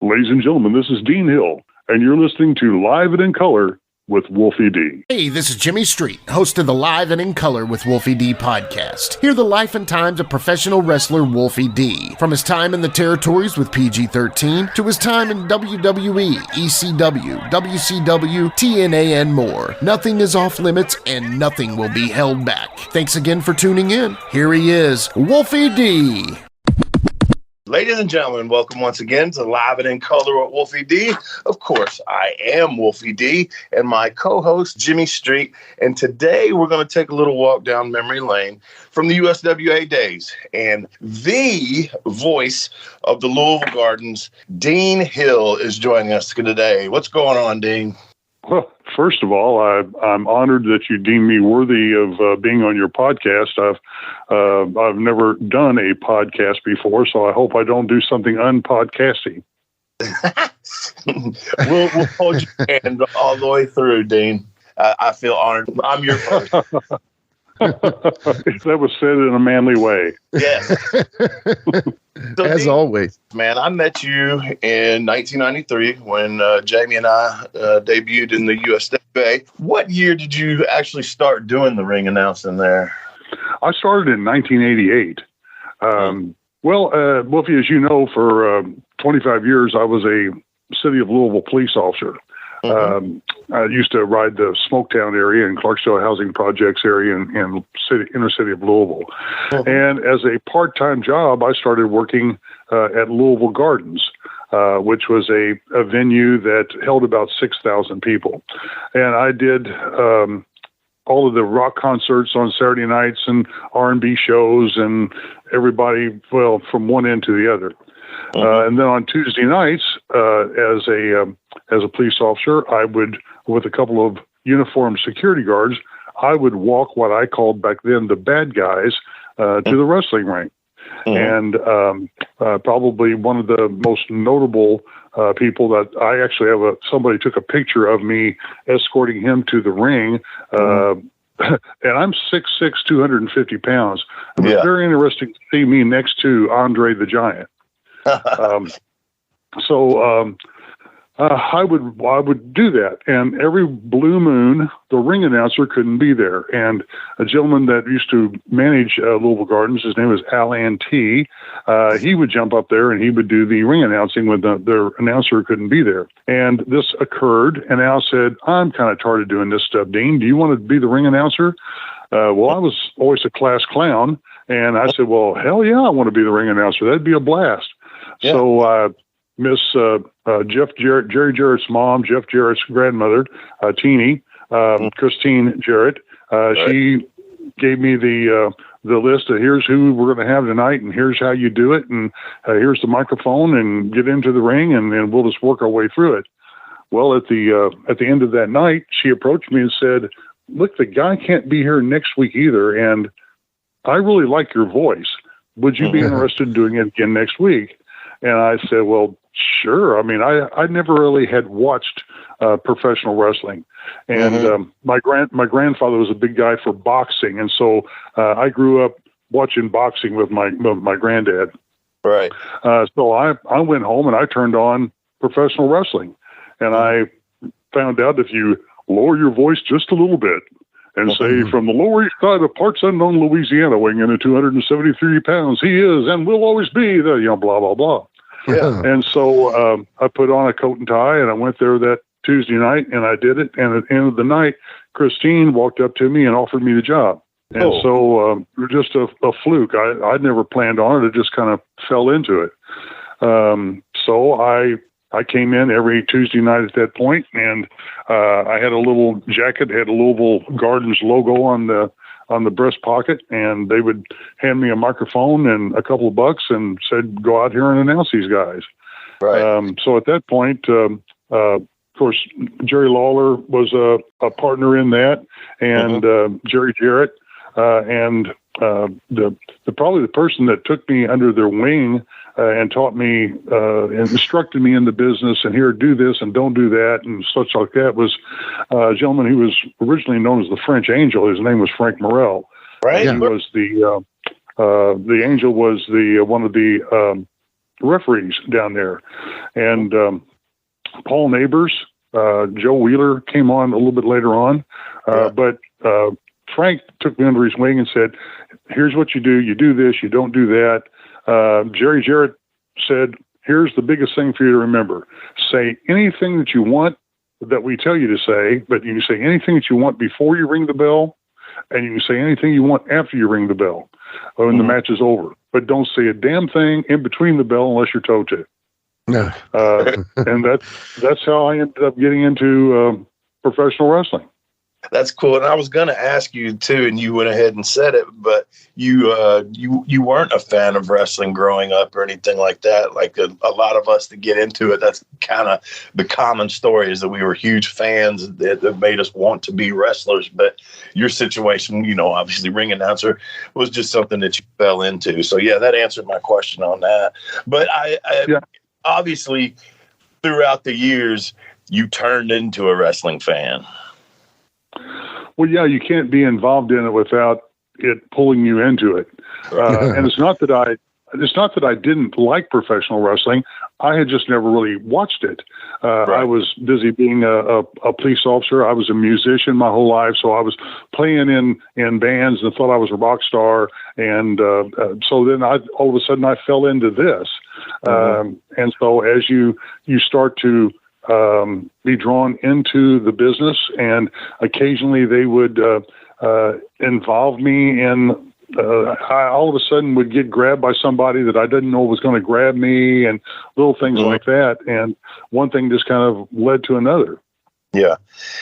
Ladies and gentlemen, this is Dean Hill, and you're listening to Live and in Color with Wolfie D. Hey, this is Jimmy Street, host of the Live and in Color with Wolfie D podcast. Hear the life and times of professional wrestler Wolfie D. From his time in the territories with PG-13 to his time in WWE, ECW, WCW, TNA, and more. Nothing is off limits and nothing will be held back. Thanks again for tuning in. Here he is, Wolfie D. Ladies and gentlemen, welcome once again to Live and in Color with Wolfie D. Of course, I am Wolfie D and my co-host Jimmy Street. And today we're going to take a little walk down memory lane from the USWA days. And the voice of the Louisville Gardens, Dean Hill, is joining us today. What's going on, Dean? Well, first of all, I'm honored that you deem me worthy of being on your podcast. I've never done a podcast before, so I hope I don't do something unpodcasty. We'll hold your hand all the way through, Dean. I feel honored. I'm your first. That was said in a manly way. Yes. So As Dean, always. Man, I met you in 1993 when Jamie and I debuted in the USWA. What year did you actually start doing the ring announcing there? I started in 1988. Wolfie, as you know, for 25 years, I was a City of Louisville police officer. Mm-hmm. I used to ride the Smoketown area and Clarksville Housing Projects area in inner city of Louisville. Mm-hmm. And as a part-time job, I started working at Louisville Gardens, which was a venue that held about 6,000 people. And I did all of the rock concerts on Saturday nights and R&B shows and everybody, well, from one end to the other. Mm-hmm. And then on Tuesday nights, as a police officer, I would, with a couple of uniformed security guards, I would walk what I called back then the bad guys to the wrestling ring. Mm-hmm. And probably one of the most notable people that I actually have somebody took a picture of me escorting him to the ring. And I'm 6'6", 250 pounds. It was very interesting to see me next to Andre the Giant. I would do that, and every blue moon, the ring announcer couldn't be there. And a gentleman that used to manage Louisville Gardens, his name was Alan T. He would jump up there and he would do the ring announcing when the announcer couldn't be there. And this occurred, and Al said, "I'm kind of tired of doing this stuff, Dean. Do you want to be the ring announcer?" Well, I was always a class clown, and I said, "Well, hell yeah, I want to be the ring announcer. That'd be a blast." Yeah. So Miss Jerry Jarrett's mom, Jeff Jarrett's grandmother, Teenie, Christine Jarrett, she gave me the list of here's who we're going to have tonight, and here's how you do it, and here's the microphone, and get into the ring, and we'll just work our way through it. Well, at the end of that night, she approached me and said, "Look, the guy can't be here next week either, and I really like your voice. Would you be interested in doing it again next week?" And I said, "Well, sure." I mean, I never really had watched professional wrestling, and my grandfather was a big guy for boxing, and so I grew up watching boxing with my granddad. Right. So I went home and I turned on professional wrestling, and I found out if you lower your voice just a little bit and say, "From the Lower East Side of parts unknown Louisiana, weighing in at 273 pounds, he is and will always be the, blah, blah, blah." Yeah. And so I put on a coat and tie, and I went there that Tuesday night, and I did it. And at the end of the night, Christine walked up to me and offered me the job. And so it was just a fluke. I'd never planned on it. It just kind of fell into it. So I came in every Tuesday night at that point, and I had a little jacket, had a Louisville Gardens logo on the breast pocket, and they would hand me a microphone and a couple of bucks and said, "Go out here and announce these guys." Right. So at that point, of course, Jerry Lawler was a partner in that, and Jerry Jarrett, and probably the person that took me under their wing and taught me and instructed me in the business, and here, do this and don't do that and such like that, was a gentleman who was originally known as the French Angel. His name was Frank Morel. Right. He was the Angel was one of the referees down there. And Paul Neighbors, Joe Wheeler came on a little bit later on. But Frank took me under his wing and said, here's what you do. You do this, you don't do that. Jerry Jarrett said, here's the biggest thing for you to remember. Say anything that you want that we tell you to say, but you can say anything that you want before you ring the bell, and you can say anything you want after you ring the bell when the match is over. But don't say a damn thing in between the bell unless you're told to. No. And that's how I ended up getting into professional wrestling. That's cool. And I was going to ask you too, and you went ahead and said it, but you weren't a fan of wrestling growing up or anything like that. Like a lot of us that get into it, that's kind of the common story, is that we were huge fans that made us want to be wrestlers. But your situation, obviously ring announcer was just something that you fell into. So yeah, that answered my question on that. But I obviously throughout the years, you turned into a wrestling fan. Well, yeah, you can't be involved in it without it pulling you into it. And it's not that I didn't like professional wrestling. I had just never really watched it. I was busy being a police officer. I was a musician my whole life, so I was playing in bands and thought I was a rock star. And so then all of a sudden I fell into this. And so as you start to be drawn into the business, and occasionally they would involve me in I all of a sudden would get grabbed by somebody that I didn't know was going to grab me, and little things like that. And one thing just kind of led to another. Yeah.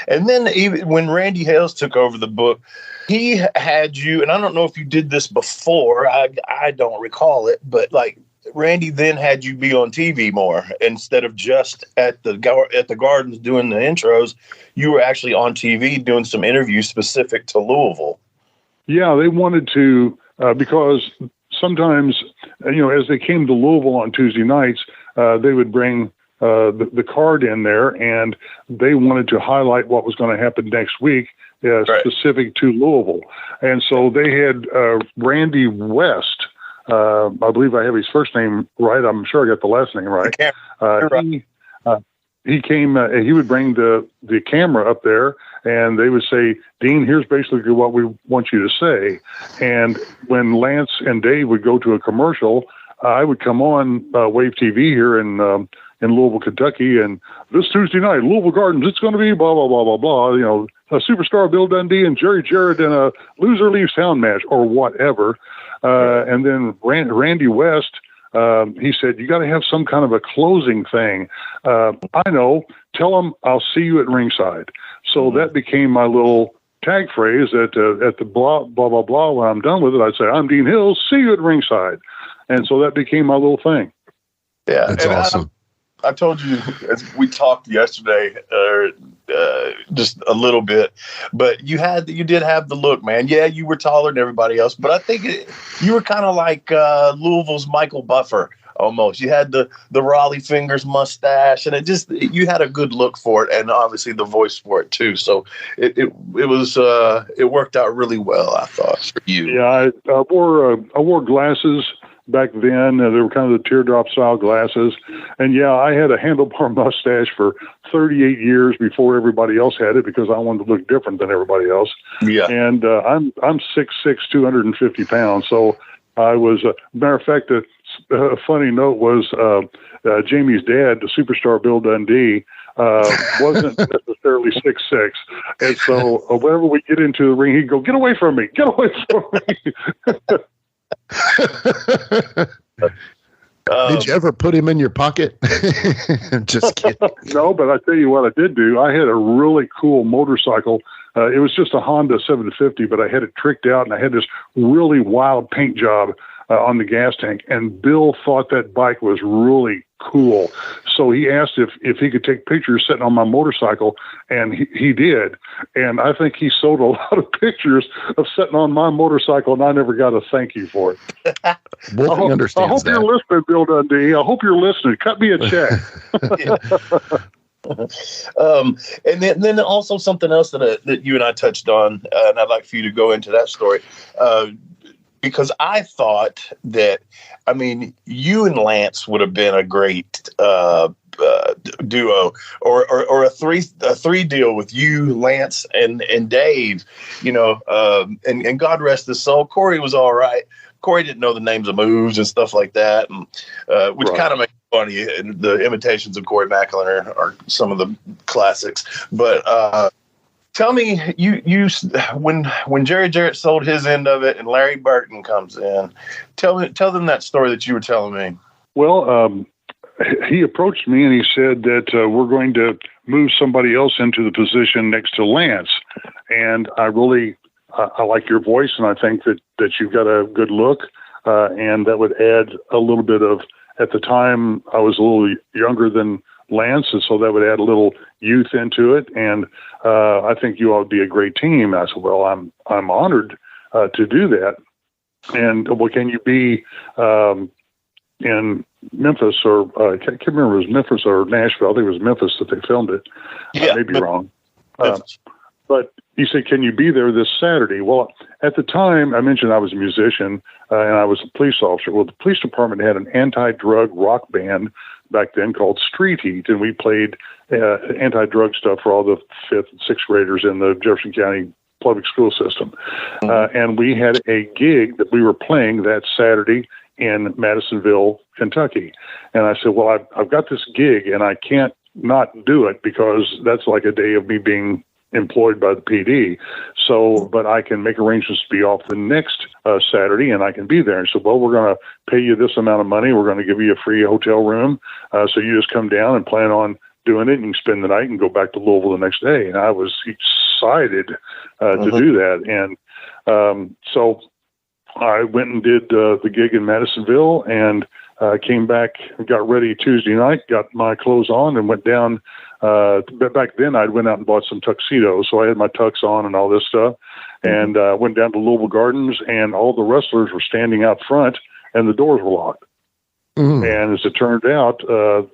And then even when Randy Hales took over the book, he had you, and I don't know if you did this before, I don't recall it, but like Randy then had you be on TV more instead of just at the Gardens doing the intros. You were actually on TV doing some interviews specific to Louisville. Yeah, they wanted to because sometimes, as they came to Louisville on Tuesday nights, they would bring the card in there, and they wanted to highlight what was going to happen next week, specific to Louisville. And so they had Randy West. I believe I have his first name right. I'm sure I got the last name right. He came. He would bring the camera up there, and they would say, "Dean, here's basically what we want you to say." And when Lance and Dave would go to a commercial, I would come on Wave TV here in Louisville, Kentucky, and this Tuesday night, Louisville Gardens, it's going to be blah blah blah blah blah. A superstar Bill Dundee and Jerry Jarrett in a loser leaves town match or whatever. And then Randy West, he said, you got to have some kind of a closing thing. I know, tell them I'll see you at ringside. So that became my little tag phrase at the blah, blah, blah, blah. When I'm done with it, I'd say, I'm Dean Hills, see you at ringside. And so that became my little thing. Yeah. That's awesome. I told you, as we talked yesterday, just a little bit, but you did have the look, man. Yeah, you were taller than everybody else, but I think you were kind of like Louisville's Michael Buffer almost. You had the Raleigh fingers mustache, and you had a good look for it, and obviously the voice for it too. So it worked out really well, I thought, for you. Yeah, I wore glasses. Back then, they were kind of the teardrop style glasses. And yeah, I had a handlebar mustache for 38 years before everybody else had it, because I wanted to look different than everybody else. Yeah. And I'm 6'6", 250 pounds. So I was, matter of fact, a funny note was Jamie's dad, the superstar Bill Dundee, wasn't necessarily 6'6". And so whenever we get into the ring, he'd go, "Get away from me, get away from me." Did you ever put him in your pocket? Just kidding. No, but I tell you what I did do. I had a really cool motorcycle. It was just a Honda 750, but I had it tricked out, and I had this really wild paint job on the gas tank. And Bill thought that bike was really cool. So he asked if he could take pictures sitting on my motorcycle, and he did. And I think he sold a lot of pictures of sitting on my motorcycle, and I never got a thank you for it. Wolfie understands I hope you're listening, Bill Dundee. I hope you're listening. Cut me a check. And then also something else that you and I touched on, and I'd like for you to go into that story. because I thought that, I mean, you and Lance would have been a great duo, or a three deal with you, Lance, and Dave, and God rest his soul. Corey was all right. Corey didn't know the names of moves and stuff like that, and which kind of makes it funny. The imitations of Corey Macklin are some of the classics. But tell me, when Jerry Jarrett sold his end of it and Larry Burton comes in, tell them that story that you were telling me. Well, he approached me and he said that we're going to move somebody else into the position next to Lance. And I really, I like your voice, and I think that you've got a good look. And that would add a little bit of, at the time, I was a little younger than Lance, and so that would add a little youth into it. And I think you all would be a great team. I said, well, I'm honored to do that. And well, can you be in Memphis, or I can't remember if it was Memphis or Nashville. I think it was Memphis that they filmed it. Yeah, I may be wrong. But he said, can you be there this Saturday? Well, at the time, I mentioned I was a musician and I was a police officer. Well, the police department had an anti-drug rock band back then called Street Heat, and we played anti-drug stuff for all the 5th and 6th graders in the Jefferson County public school system. And we had a gig that we were playing that Saturday in Madisonville, Kentucky. And I said, well, I've got this gig and I can't not do it because that's like a day of me being employed by the PD. So, but I can make arrangements to be off the next Saturday and I can be there. And so, well, we're going to pay you this amount of money. We're going to give you a free hotel room. So you just come down and plan on doing it, and you can spend the night and go back to Louisville the next day. And I was excited to do that. And so I went and did the gig in Madisonville, and came back, got ready Tuesday night, got my clothes on, and went down. But back then, I'd went out and bought some tuxedos, so I had my tux on and all this stuff, and went down to Louisville Gardens, and all the wrestlers were standing out front, and the doors were locked. And as it turned out,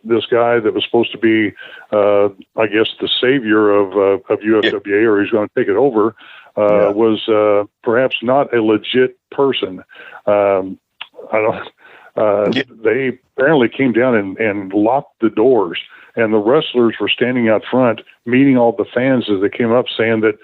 this guy that was supposed to be, I guess, the savior of USWA, or he's going to take it over, was perhaps not a legit person. They apparently came down and locked the doors, and the wrestlers were standing out front, meeting all the fans as they came up, saying that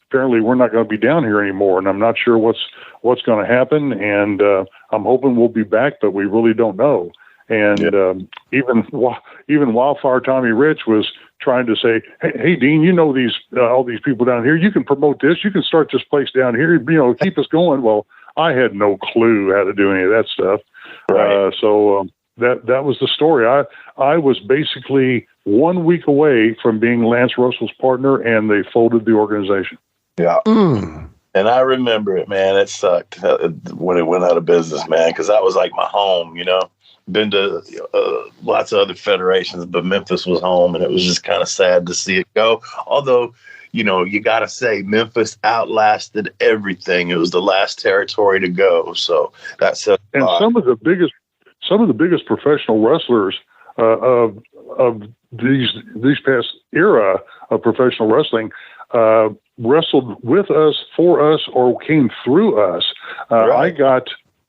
apparently we're not going to be down here anymore, and I'm not sure what's going to happen, and I'm hoping we'll be back, but we really don't know. And even Wildfire Tommy Rich was trying to say, hey, Dean, you know these all these people down here. You can promote this. You can start this place down here. Keep us going. Well, I had no clue how to do any of that stuff. Right. So that was the story. I was basically 1 week away from being Lance Russell's partner, and they folded the organization. Yeah. And I remember it, man. It sucked when it went out of business, man, because that was like my home, Been to lots of other federations, but Memphis was home, and it was just kind of sad to see it go. Although, you got to say Memphis outlasted everything. It was the last territory to go. So that's it. And some of the biggest professional wrestlers of these past era of professional wrestling wrestled with us, for us, or came through us. Right.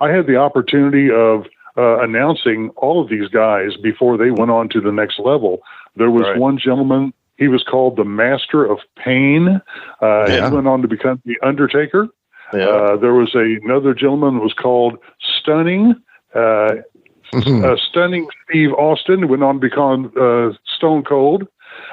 I had the opportunity of announcing all of these guys before they went on to the next level. There was one gentleman, he was called the Master of Pain. He went on to become the Undertaker. There was another gentleman who was called Stunning. Stunning Steve Austin went on to become Stone Cold.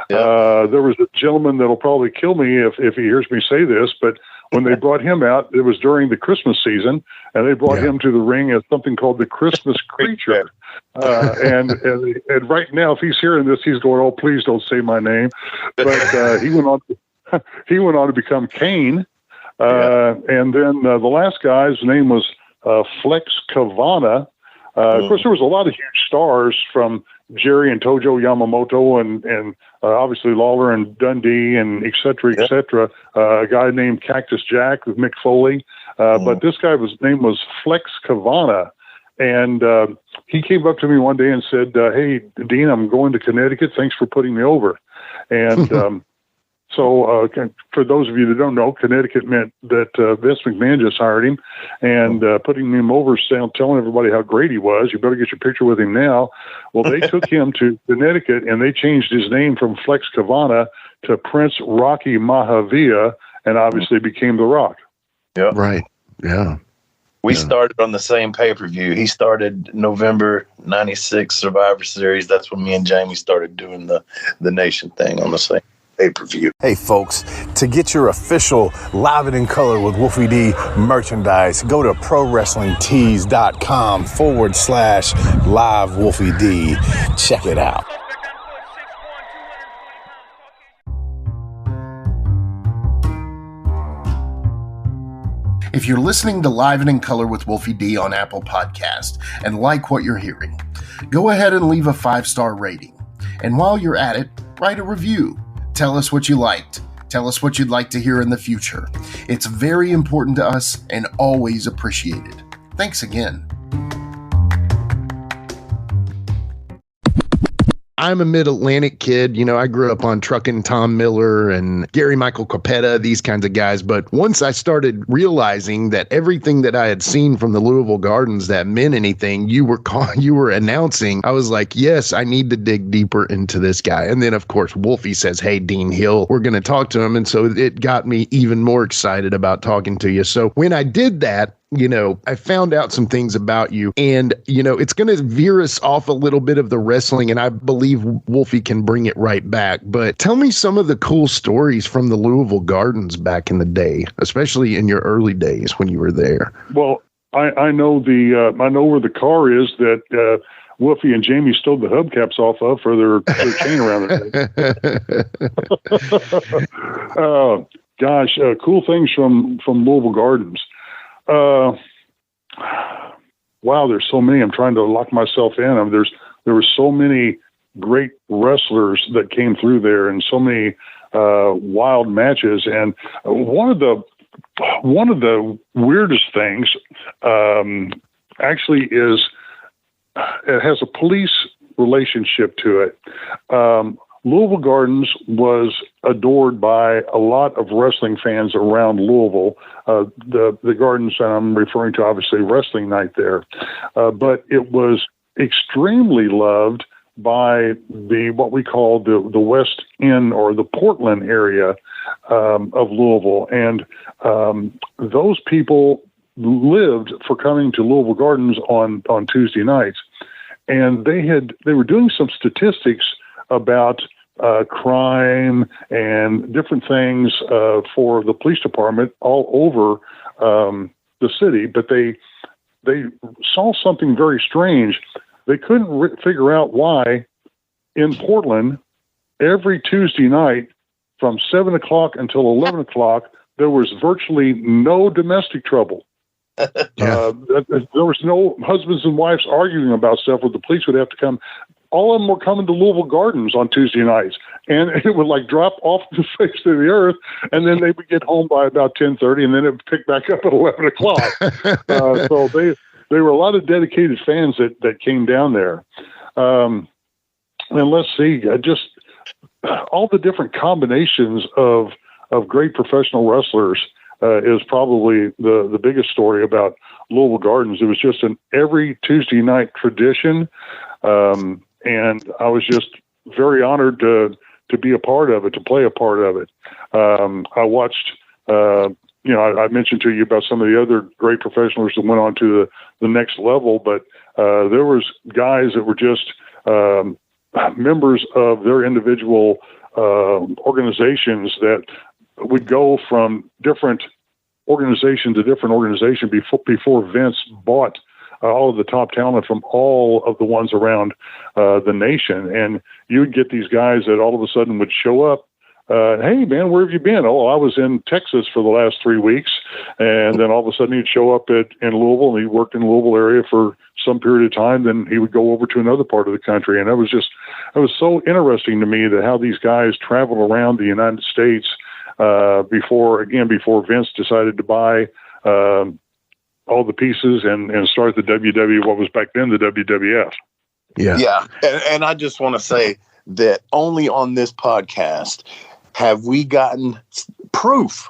There was a gentleman that'll probably kill me if he hears me say this, but when they brought him out, it was during the Christmas season, and they brought him to the ring as something called the Christmas Creature. And right now, if he's hearing this, he's going, "Oh, please don't say my name." But he went on to become Kane. And then the last guy's name was Flex Kavana. Of course, there was a lot of huge stars from Jerry and Tojo Yamamoto and obviously Lawler and Dundee and et cetera, a guy named Cactus Jack with Mick Foley. But this guy, his name was Flex Kavana. And he came up to me one day and said, "Hey, Dean, I'm going to Connecticut. Thanks for putting me over." And So for those of you that don't know, Connecticut meant that Vince McMahon just hired him and putting him over, telling everybody how great he was. You better get your picture with him now. Well, they took him to Connecticut, and they changed his name from Flex Kavana to Prince Rocky Mahavia, and obviously became The Rock. Yep. Right. Yeah. We started on the same pay-per-view. He started November 96 Survivor Series. That's when me and Jamie started doing the Nation thing on the same pay-per-view. Hey folks, to get your official Live It in Color with Wolfie D merchandise, go to prowrestlingtees.com/live Wolfie D. Check it out. If you're listening to Live and in Color with Wolfie D on Apple Podcast and like what you're hearing, go ahead and leave a 5-star rating. And while you're at it, write a review. Tell us what you liked. Tell us what you'd like to hear in the future. It's very important to us and always appreciated. Thanks again. I'm a mid-Atlantic kid. You know, I grew up on Truckin' Tom Miller and Gary Michael Capetta, these kinds of guys. But once I started realizing that everything that I had seen from the Louisville Gardens that meant anything, you were announcing, I was like, yes, I need to dig deeper into this guy. And then, of course, Wolfie says, hey, Dean Hill, we're going to talk to him. And so it got me even more excited about talking to you. So when I did that, you know, I found out some things about you, and, you know, it's going to veer us off a little bit of the wrestling, and I believe Wolfie can bring it right back. But tell me some of the cool stories from the Louisville Gardens back in the day, especially in your early days when you were there. Well, I know I know where the car is that Wolfie and Jamie stole the hubcaps off of for their chain around their neck. Cool things from Louisville Gardens. Wow, there's so many. I'm trying to lock myself in. There were so many great wrestlers that came through there, and so many wild matches. And one of the weirdest things actually is it has a police relationship to it. Louisville Gardens was adored by a lot of wrestling fans around Louisville. The Gardens, I'm referring to obviously wrestling night there, but it was extremely loved by what we call the West End or the Portland area of Louisville, and those people lived for coming to Louisville Gardens on Tuesday nights, and they were doing some statistics about crime and different things for the police department all over the city, but they saw something very strange. They couldn't figure out why in Portland every Tuesday night from 7 o'clock until 11 o'clock there was virtually no domestic trouble. There was no husbands and wives arguing about stuff where the police would have to come. All of them were coming to Louisville Gardens on Tuesday nights, and it would like drop off the face of the earth, and then they would get home by about 10:30, and then it would pick back up at 11 o'clock. So they were a lot of dedicated fans that came down there. And let's see, just all the different combinations of great professional wrestlers is probably the biggest story about Louisville Gardens. It was just an every Tuesday night tradition. And I was just very honored to be a part of it, to play a part of it. I watched, I mentioned to you about some of the other great professionals that went on to the next level, but there was guys that were just members of their individual organizations that would go from different organization to different organization before Vince bought all of the top talent from all of the ones around the nation. And you would get these guys that all of a sudden would show up. Hey, man, where have you been? Oh, I was in Texas for the last 3 weeks. And then all of a sudden he'd show up in Louisville, and he worked in the Louisville area for some period of time. Then he would go over to another part of the country. And it was so interesting to me that how these guys traveled around the United States before Vince decided to buy all the pieces and start the WWE, what was back then the WWF. Yeah. And I just want to say that only on this podcast have we gotten proof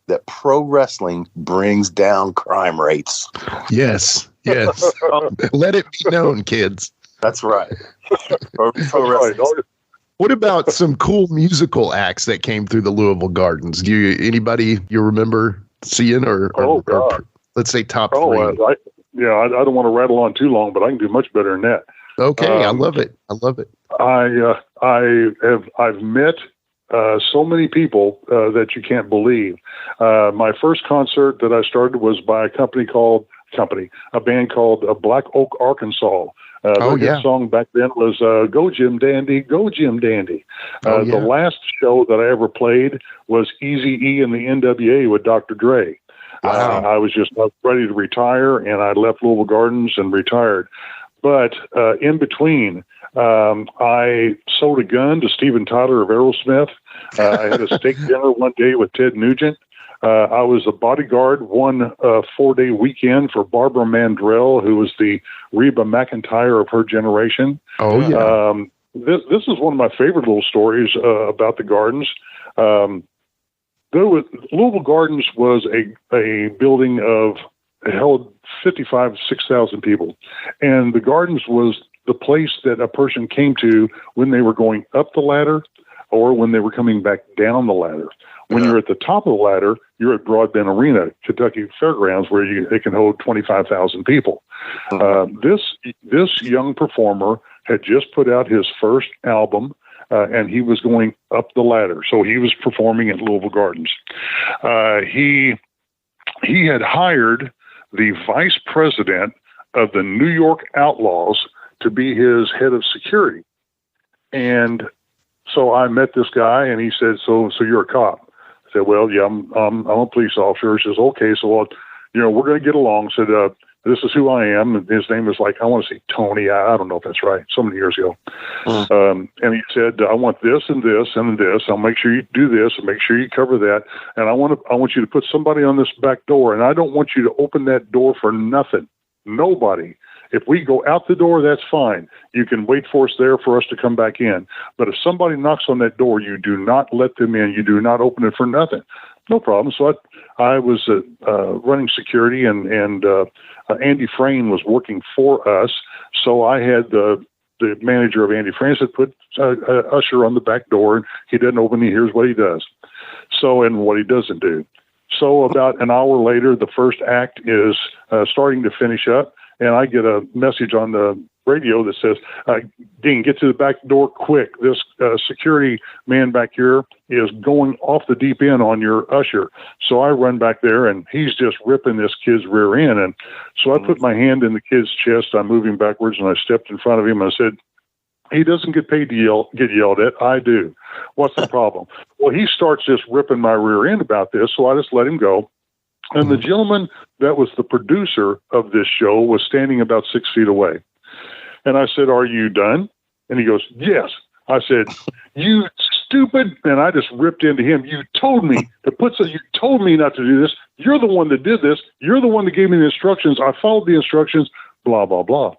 that pro wrestling brings down crime rates? Yes. Let it be known, kids. That's right. Pro wrestling. What about some cool musical acts that came through the Louisville Gardens? Anybody you remember seeing or let's say top three? I don't want to rattle on too long, but I can do much better than that. Okay, I love it. I've met so many people that you can't believe. My first concert that I started was by a band called Black Oak, Arkansas. The song back then was Go Jim Dandy, Go Jim Dandy. The last show that I ever played was Eazy-E and the NWA with Dr. Dre. Wow. I was just ready to retire, and I left Louisville Gardens and retired. But in between, I sold a gun to Steven Tyler of Aerosmith. I had a steak dinner one day with Ted Nugent. I was a bodyguard one 4-day weekend for Barbara Mandrell, who was the Reba McEntire of her generation. Oh, yeah. This is one of my favorite little stories about the Gardens. Louisville Gardens was a building held 6,000 people. And the Gardens was the place that a person came to when they were going up the ladder or when they were coming back down the ladder. When you're at the top of the ladder, you're at Broadbent Arena, Kentucky Fairgrounds, where it can hold 25,000 people. This young performer had just put out his first album, and he was going up the ladder. So he was performing at Louisville Gardens. He had hired the vice president of the New York Outlaws to be his head of security. And so I met this guy, and he said, so you're a cop? I said, well, yeah, I'm a police officer. He says, okay, so, we're going to get along. Said, this is who I am. And his name is I want to say Tony. I don't know if that's right. So many years ago. And he said, I want this and this and this. I'll make sure you do this and make sure you cover that. And I want you to put somebody on this back door. And I don't want you to open that door for nothing. Nobody. If we go out the door, that's fine. You can wait for us there for us to come back in. But if somebody knocks on that door, you do not let them in. You do not open it for nothing. No problem. So I was running security, and Andy Frayne was working for us. So I had the manager of Andy Frayne said, put Usher on the back door, and he doesn't open it. Here's what he does. So, and what he doesn't do. So about an hour later, the first act is starting to finish up. And I get a message on the radio that says, Dean, get to the back door quick. This security man back here is going off the deep end on your usher. So I run back there, and he's just ripping this kid's rear end. And so I put my hand in the kid's chest. I'm moving backwards, and I stepped in front of him. And I said, he doesn't get paid to get yelled at. I do. What's the problem? Well, he starts just ripping my rear end about this, so I just let him go. And the gentleman that was the producer of this show was standing about 6 feet away. And I said, are you done? And he goes, yes. I said, you stupid. And I just ripped into him. You told me you told me not to do this. You're the one that did this. You're the one that gave me the instructions. I followed the instructions, blah, blah, blah.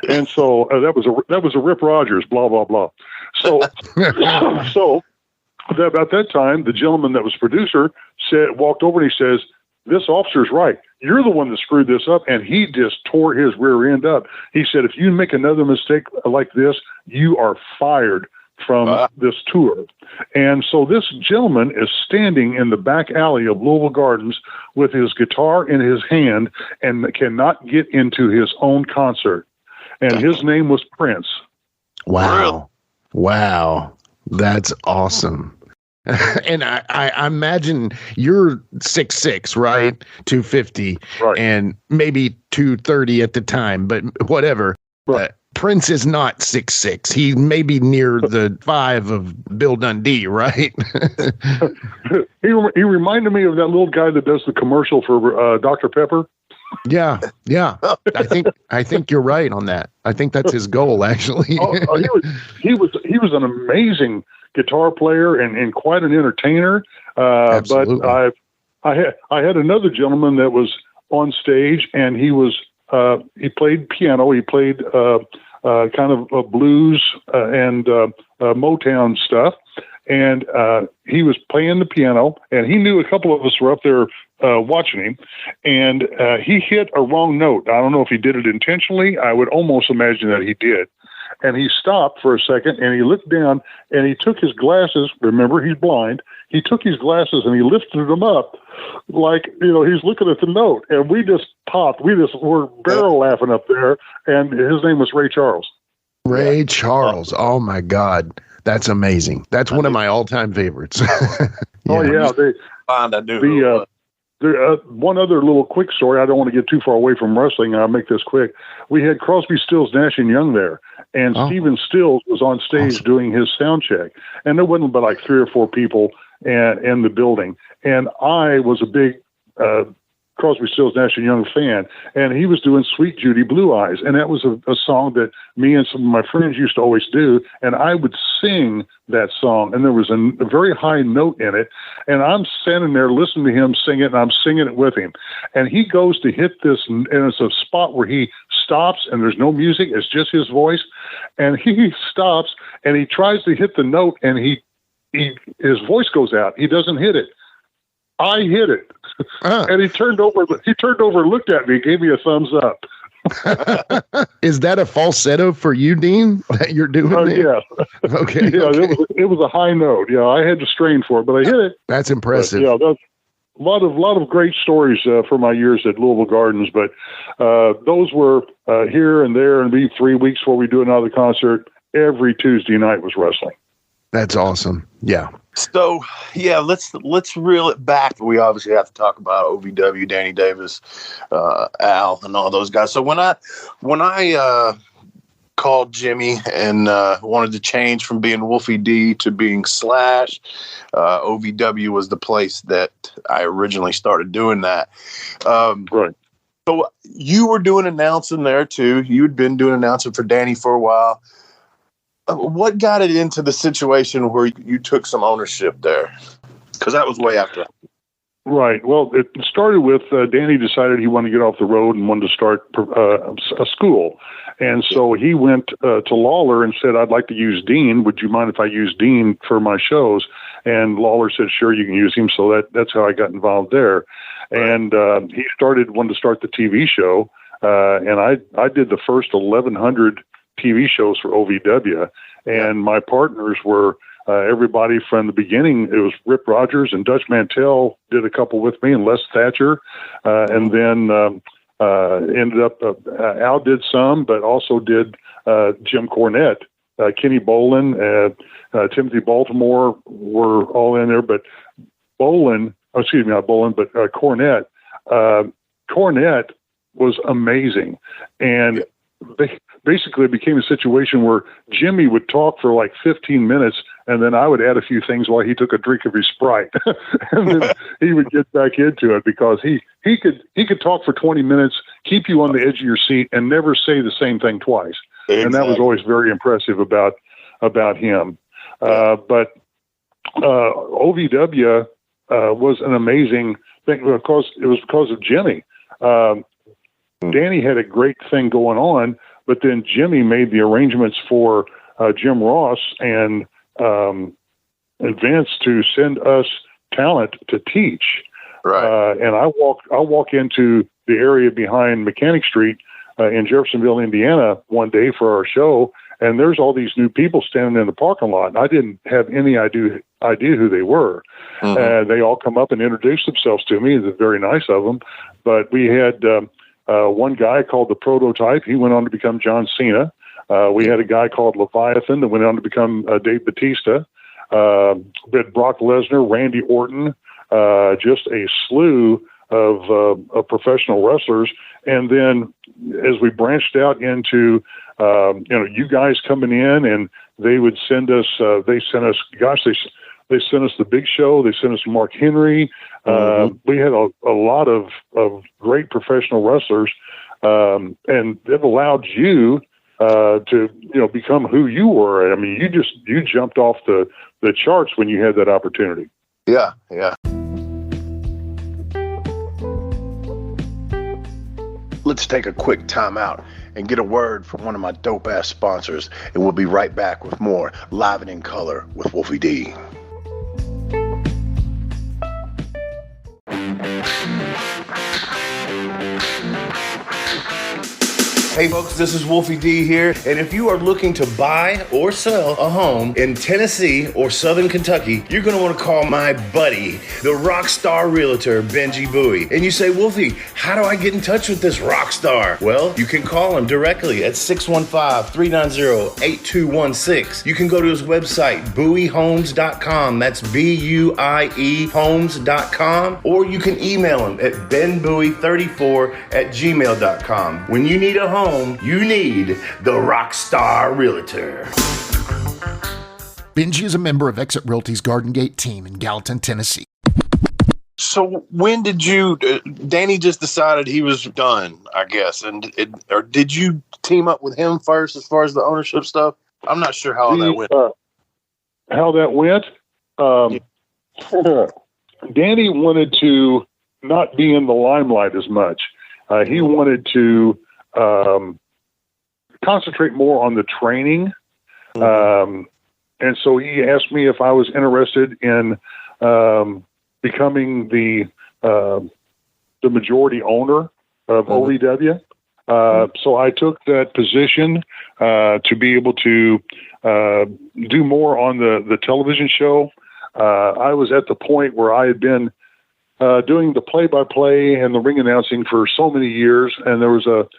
And so that was a Rip Rogers, blah, blah, blah. So, about that time, the gentleman that was producer walked over and he says, this officer's right. You're the one that screwed this up. And he just tore his rear end up. He said, if you make another mistake like this, you are fired from this tour. And so this gentleman is standing in the back alley of Louisville Gardens with his guitar in his hand and cannot get into his own concert. And his name was Prince. Wow. Wow. That's awesome. And I imagine you're 6'6", right? 250, right, and maybe 230 at the time, but whatever. Right. Prince is not 6'6". He may be near the 5 of Bill Dundee, right? He reminded me of that little guy that does the commercial for Dr. Pepper. Yeah. I think you're right on that. I think that's his goal, actually. He was an amazing guitar player and quite an entertainer. Absolutely. But I had another gentleman that was on stage, and he played piano. He played kind of blues and Motown stuff. and he was playing the piano, and he knew a couple of us were up there watching him, and he hit a wrong note. I don't know if he did it intentionally. I would almost imagine that he did. And he stopped for a second, and he looked down, and he took his glasses. Remember, he's blind. He took his glasses, and he lifted them up like, he's looking at the note. And we just popped. We just were barrel laughing up there, and his name was Ray Charles. Ray Charles. Oh, my God. That's amazing. That's one of my all-time favorites. Oh, yeah. One other little quick story. I don't want to get too far away from wrestling. I'll make this quick. We had Crosby, Stills, Nash and Young there, and Steven Stills was on stage doing his sound check, and there wasn't but like 3 or 4 people in the building, and I was a big Crosby, Stills, Nash and Young fan, and he was doing Sweet Judy Blue Eyes, and that was a song that me and some of my friends used to always do, and I would sing that song, and there was a very high note in it, and I'm standing there listening to him sing it, and I'm singing it with him, and he goes to hit this, and it's a spot where he stops, and there's no music, it's just his voice, and he stops, and he tries to hit the note, and his voice goes out. He doesn't hit it. I hit it. And he turned over and looked at me, gave me a thumbs up. Is that a falsetto for you, Dean, that you're doing? Yeah. Okay. Yeah, okay. It was a high note. Yeah, I had to strain for it, but I hit it. That's impressive. But, that's a lot of great stories for my years at Louisville Gardens, but those were here and there, and be 3 weeks before we do another concert. Every Tuesday night was wrestling. That's awesome. Yeah. So, yeah, let's reel it back. We obviously have to talk about OVW, Danny Davis, Al, and all those guys. So when I called Jimmy and wanted to change from being Wolfie D to being Slash, OVW was the place that I originally started doing that. Right. So you were doing announcing there too. You had been doing announcing for Danny for a while. What got it into the situation where you took some ownership there? Because that was way after. Right. Well, it started with Danny decided he wanted to get off the road and wanted to start a school. And so he went to Lawler and said, I'd like to use Dean. Would you mind if I use Dean for my shows? And Lawler said, sure, you can use him. So that's how I got involved there. And he wanted to start the TV show. And I did the first 1,100 TV shows for OVW, and my partners were everybody from the beginning. It was Rip Rogers and Dutch Mantell did a couple with me, and Les Thatcher, and then ended up Al did some, but also did Jim Cornette, Kenny Bolin, Timothy Baltimore were all in there, but Cornette. Cornette was amazing, and basically it became a situation where Jimmy would talk for like 15 minutes, and then I would add a few things while he took a drink of his Sprite, and then he would get back into it because he could talk for 20 minutes, keep you on the edge of your seat, and never say the same thing twice. Exactly. And that was always very impressive about him. But OVW was an amazing thing because it was because of Jimmy. Danny had a great thing going on, but then Jimmy made the arrangements for Jim Ross and Vince to send us talent to teach. Right. And I walk into the area behind Mechanic Street in Jeffersonville, Indiana, one day for our show, and there's all these new people standing in the parking lot. And I didn't have any idea who they were. Mm-hmm. They all come up and introduce themselves to me. It's very nice of them. But we had one guy called the Prototype. He went on to become John Cena. We had a guy called Leviathan that went on to become Dave Bautista. We had Brock Lesnar, Randy Orton, just a slew of professional wrestlers. And then as we branched out into, you guys coming in, and they would send us, they sent us the Big Show. They sent us Mark Henry. We had a lot of great professional wrestlers, and it allowed you to become who you were. I mean, you jumped off the charts when you had that opportunity. Yeah. Let's take a quick time out and get a word from one of my dope-ass sponsors, and we'll be right back with more Live and in Color with Wolfie D. Hey folks, this is Wolfie D here, and if you are looking to buy or sell a home in Tennessee or Southern Kentucky, you're going to want to call my buddy, the rock star realtor, Benji Bowie. And you say, Wolfie, how do I get in touch with this rock star? Well, you can call him directly at 615-390-8216. You can go to his website, bowiehomes.com. That's B-U-I-E homes.com. Or you can email him at benbowie34@gmail.com. When you need a home, you need the Rockstar Realtor. Benji is a member of Exit Realty's Garden Gate team in Gallatin, Tennessee. So when did you, Danny just decided he was done, I guess, or did you team up with him first as far as the ownership stuff? I'm not sure how that went. How that went? Danny wanted to not be in the limelight as much. He wanted to concentrate more on the training. And so he asked me if I was interested in becoming the majority owner of OVW. So I took that position to be able to do more on the television show. I was at the point where I had been doing the play-by-play and the ring announcing for so many years, and there was a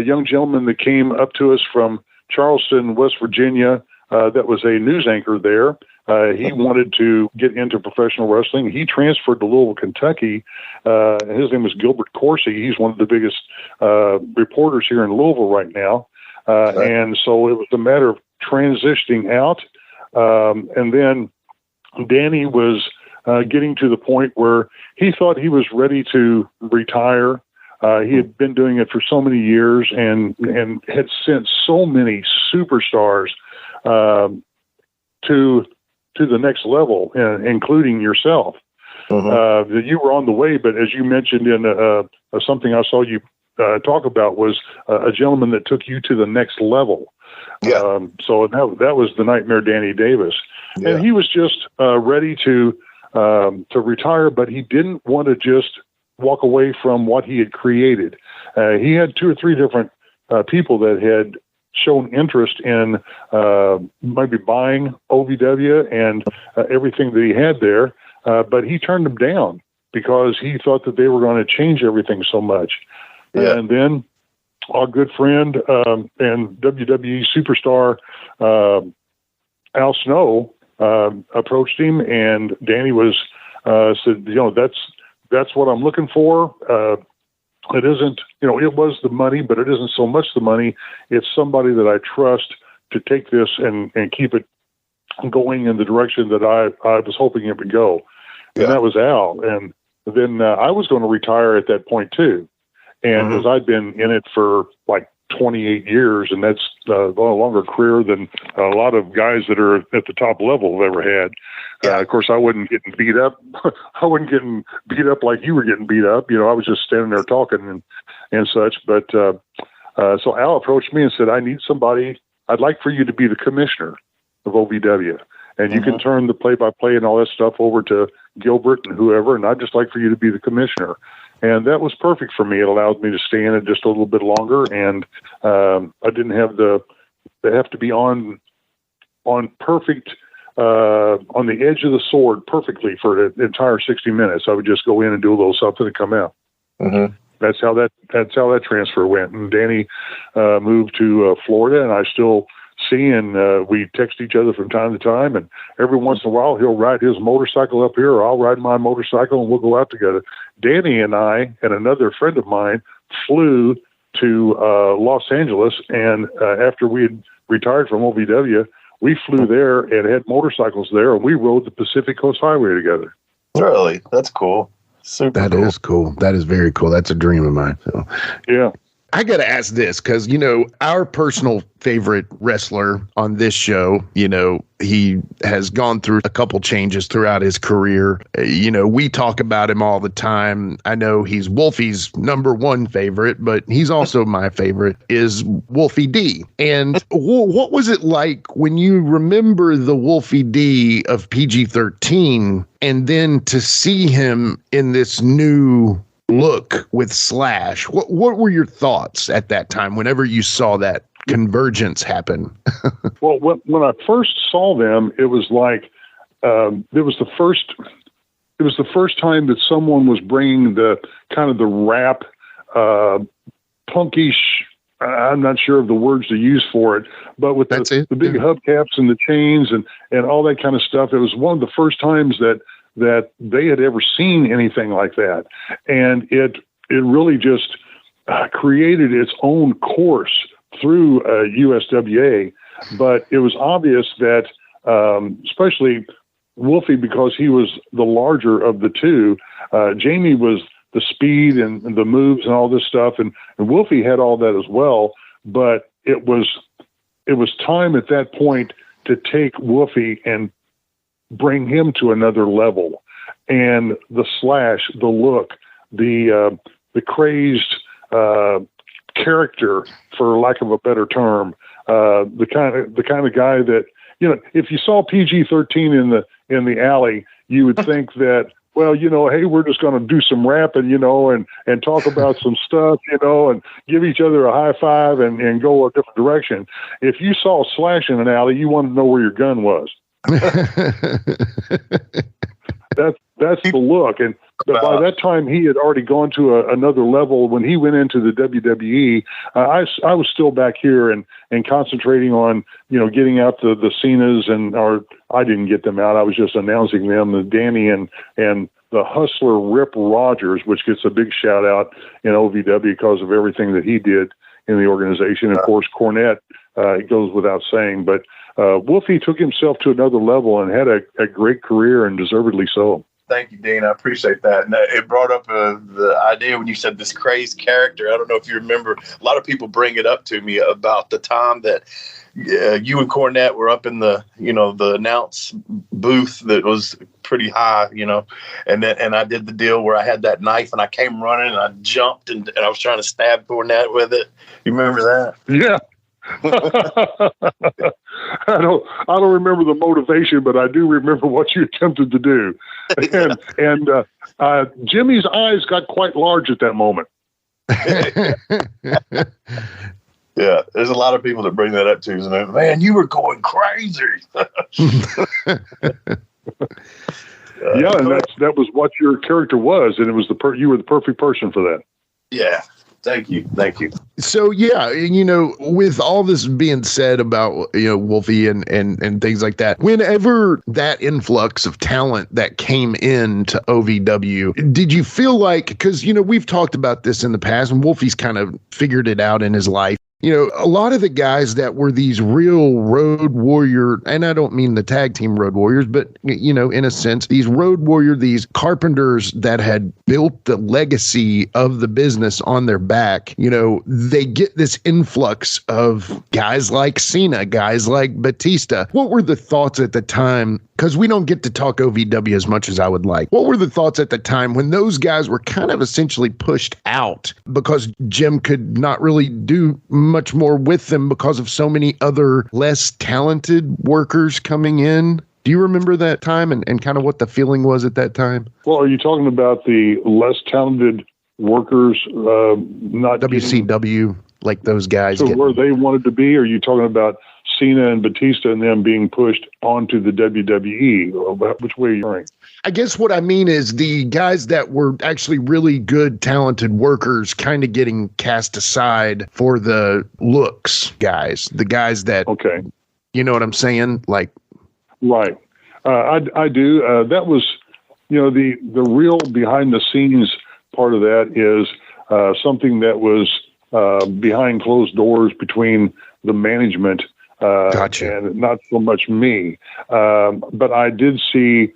young gentleman that came up to us from Charleston, West Virginia, that was a news anchor there. He wanted to get into professional wrestling. He transferred to Louisville, Kentucky. His name was Gilbert Corsi. He's one of the biggest reporters here in Louisville right now. And so it was a matter of transitioning out. And then Danny was getting to the point where he thought he was ready to retire. He had been doing it for so many years and had sent so many superstars to the next level, including yourself. That you were on the way, but as you mentioned in something I saw you talk about was a gentleman that took you to the next level. So that was the Nightmare Danny Davis. And he was just ready to retire, but he didn't want to just walk away from what he had created. He had 2 or 3 different people that had shown interest in maybe buying OVW and everything that he had there, but he turned them down because he thought that they were going to change everything so much. And then our good friend and WWE superstar Al Snow approached him, and Danny was said, that's what I'm looking for. It isn't, it was the money, but it isn't so much the money. It's somebody that I trust to take this and keep it going in the direction that I was hoping it would go. And that was Al. And then I was going to retire at that point too. And because I'd been in it for like 28 years, and that's a longer career than a lot of guys that are at the top level have ever had. Of course, I wasn't getting beat up. I wasn't getting beat up like you were getting beat up. I was just standing there talking and such. But so Al approached me and said, I need somebody. I'd like for you to be the commissioner of OVW. And you can turn the play-by-play and all that stuff over to Gilbert and whoever, and I'd just like for you to be the commissioner. And that was perfect for me. It allowed me to stay in it just a little bit longer, and I didn't have to be on perfect, on the edge of the sword perfectly for the entire 60 minutes. I would just go in and do a little something and come out. That's how that transfer went. And Danny moved to Florida, and I still see, and we text each other from time to time, and every once in a while he'll ride his motorcycle up here, or I'll ride my motorcycle, and we'll go out together. Danny and I and another friend of mine flew to Los Angeles, and after we had retired from OVW, we flew there and had motorcycles there, and we rode the Pacific Coast Highway together. Really? That's cool. That is cool. That is very cool. That's a dream of mine. So. Yeah. I got to ask this because, our personal favorite wrestler on this show, he has gone through a couple changes throughout his career. We talk about him all the time. I know he's Wolfie's number one favorite, but he's also my favorite, is Wolfie D. And what was it like when you remember the Wolfie D of PG-13 and then to see him in this new look with Slash? What were your thoughts at that time whenever you saw that convergence happen? Well, when I first saw them, it was like it was the first time that someone was bringing the kind of the rap, punkish. I'm not sure of the words to use for it, but with the big hubcaps and the chains and all that kind of stuff, it was one of the first times that they had ever seen anything like that. And it really just created its own course through USWA. But it was obvious that, especially Wolfie, because he was the larger of the two, Jamie was the speed and the moves and all this stuff. And Wolfie had all that as well. But it was time at that point to take Wolfie and bring him to another level. And the Slash, the look, the crazed character, for lack of a better term, the kind of guy that, if you saw PG-13 in the alley, you would think that, well, hey, we're just going to do some rapping, and talk about some stuff, and give each other a high five and go a different direction. If you saw Slash in an alley, you wanted to know where your gun was. That's the look. And by that time, he had already gone to another level. When he went into the WWE, I was still back here and concentrating on, getting out the Cenas, or I didn't get them out. I was just announcing them, the Danny and the Hustler Rip Rogers, which gets a big shout out in OVW because of everything that he did in the organization. Of course, Cornette, it goes without saying, but Wolfie took himself to another level and had a great career, and deservedly so. Thank you, Dean. I appreciate that. And it brought up the idea when you said this crazed character. I don't know if you remember, a lot of people bring it up to me about the time that you and Cornette were up in the announce booth that was pretty high, and I did the deal where I had that knife and I came running and I jumped and I was trying to stab Cornette with it. You remember that? Yeah. I don't remember the motivation, but I do remember what you attempted to do. And Jimmy's eyes got quite large at that moment. Yeah, there's a lot of people that bring that up to me. Man, you were going crazy. Yeah, and that was what your character was, and it was you were the perfect person for that. Yeah. Thank you. So, yeah, with all this being said about, Wolfie and things like that, whenever that influx of talent that came into OVW, did you feel like, because, we've talked about this in the past and Wolfie's kind of figured it out in his life. A lot of the guys that were these real road warrior, and I don't mean the tag team road warriors, but, in a sense, these road warrior, these carpenters that had built the legacy of the business on their back, they get this influx of guys like Cena, guys like Batista. What were the thoughts at the time? Because we don't get to talk OVW as much as I would like. What were the thoughts at the time when those guys were kind of essentially pushed out because Jim could not really do much more with them because of so many other less talented workers coming in? Do you remember that time and kind of what the feeling was at that time? Well, are you talking about the less talented workers not WCW, like those guys? So where they wanted to be? Or are you talking about Cena and Batista and them being pushed onto the WWE? Which way are you going? I guess what I mean is the guys that were actually really good, talented workers kind of getting cast aside for the looks guys, the guys that, okay, you know what I'm saying? Like, right. I do. That was, the real behind the scenes part of that is something that was behind closed doors between the management Gotcha. and not so much me. But I did see